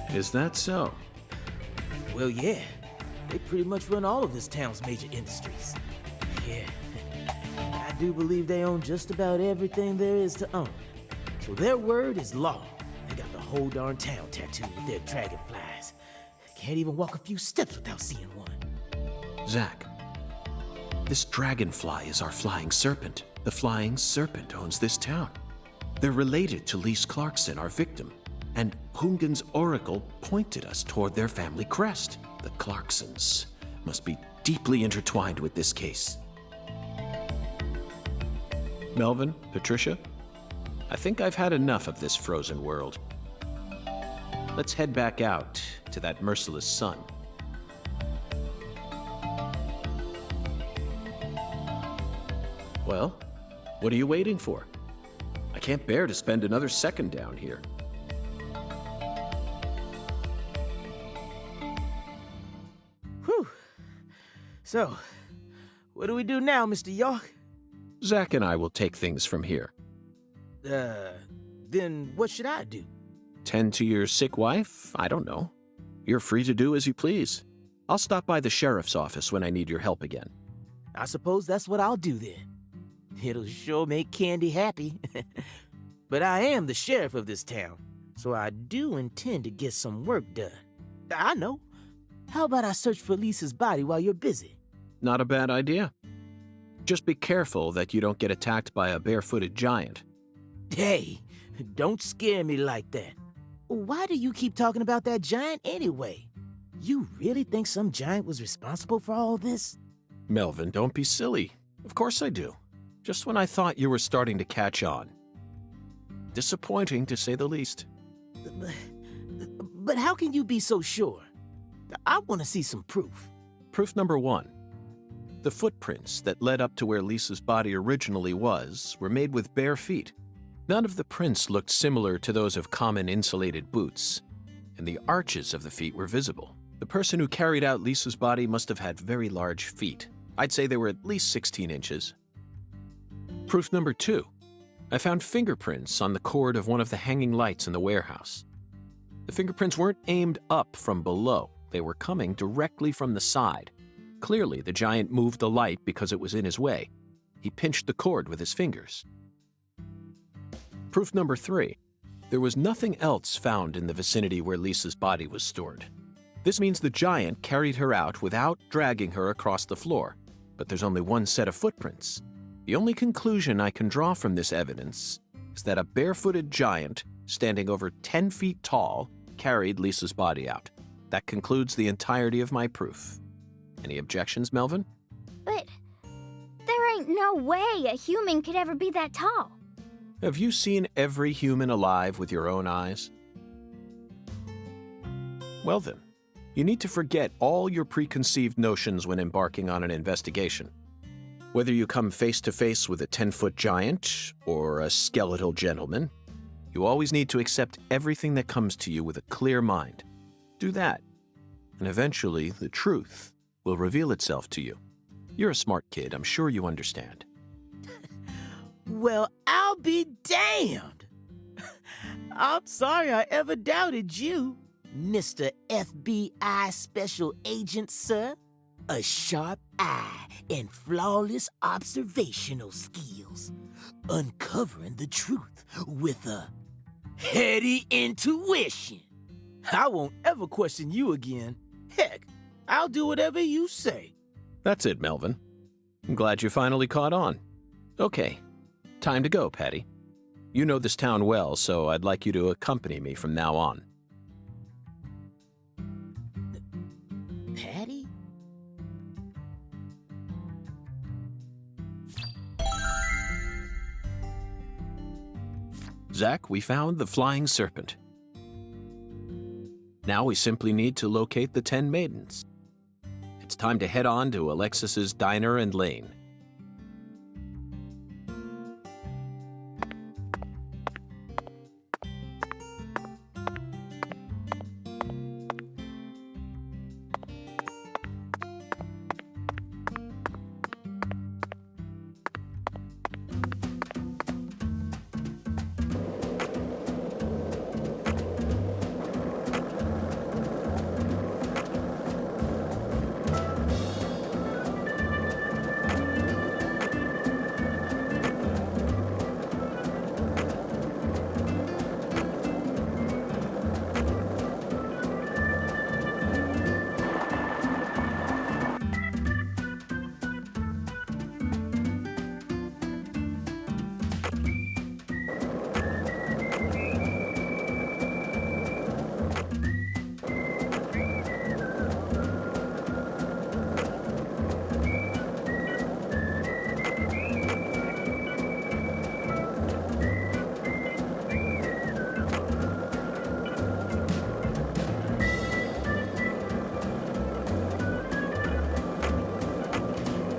Is that so? Well, yeah. They pretty much run all of this town's major industries. Yeah, I do believe they own just about everything there is to own. So their word is law. They got the whole darn town tattooed with their dragonflies. Can't even walk a few steps without seeing one. Zach, this dragonfly is our flying serpent. The flying serpent owns this town. They're related to Lise Clarkson, our victim. And Hungan's oracle pointed us toward their family crest. The Clarksons must be deeply intertwined with this case. Melvin, Patricia, I think I've had enough of this frozen world. Let's head back out to that merciless sun. Well, what are you waiting for? I can't bear to spend another second down here. Whew. So, what do we do now, Mr. York? Zach and I will take things from here. Then what should I do? Tend to your sick wife? I don't know. You're free to do as you please. I'll stop by the sheriff's office when I need your help again. I suppose that's what I'll do then. It'll sure make Candy happy. But I am the sheriff of this town, so I do intend to get some work done. I know. How about I search for Lisa's body while you're busy? Not a bad idea. Just be careful that you don't get attacked by a barefooted giant. Hey, don't scare me like that. Why do you keep talking about that giant anyway? You really think some giant was responsible for all this? Melvin, don't be silly. Of course I do. Just when I thought you were starting to catch on. Disappointing, to say the least. But how can you be so sure? I want to see some proof. Proof number one. The footprints that led up to where Lisa's body originally was were made with bare feet. None of the prints looked similar to those of common insulated boots, and the arches of the feet were visible. The person who carried out Lisa's body must have had very large feet. I'd say they were at least 16 inches. Proof number two. I found fingerprints on the cord of one of the hanging lights in the warehouse. The fingerprints weren't aimed up from below. They were coming directly from the side. Clearly, the giant moved the light because it was in his way. He pinched the cord with his fingers. Proof number three. There was nothing else found in the vicinity where Lisa's body was stored. This means the giant carried her out without dragging her across the floor. But there's only one set of footprints. The only conclusion I can draw from this evidence is that a barefooted giant, standing over 10 feet tall, carried Lisa's body out. That concludes the entirety of my proof. Any objections, Melvin? But there ain't no way a human could ever be that tall. Have you seen every human alive with your own eyes? Well then, you need to forget all your preconceived notions when embarking on an investigation. Whether you come face to face with a 10-foot giant or a skeletal gentleman, you always need to accept everything that comes to you with a clear mind. Do that, and eventually the truth will reveal itself to you. You're a smart kid, I'm sure you understand. Well, I'll be damned. I'm sorry I ever doubted you, Mr. FBI Special Agent, sir. A sharp eye and flawless observational skills. Uncovering the truth with a heady intuition. I won't ever question you again. Heck, I'll do whatever you say. That's it, Melvin. I'm glad you finally caught on. Okay, time to go, Patty. You know this town well, so I'd like you to accompany me from now on. Patty? Zach, we found the flying serpent. Now we simply need to locate the 10 maidens. It's time to head on to Alexis's Diner and Lane.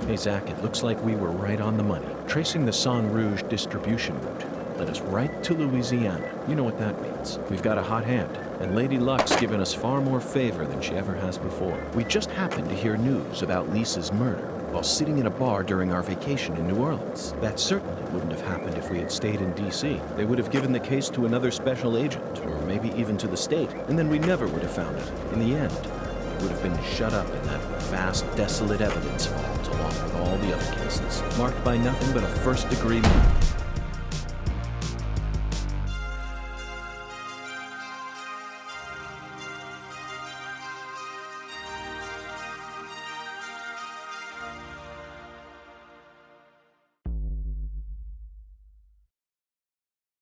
Hey, Zach, it looks like we were right on the money. Tracing the Sang Rouge distribution route led us right to Louisiana. You know what that means. We've got a hot hand, and Lady Luck's given us far more favor than she ever has before. We just happened to hear news about Lisa's murder while sitting in a bar during our vacation in New Orleans. That certainly wouldn't have happened if we had stayed in D.C. They would have given the case to another special agent, or maybe even to the state, and then we never would have found it. In the end, it would have been shut up in that vast, desolate evidence vault along with all the other cases, marked by nothing but a first-degree murder.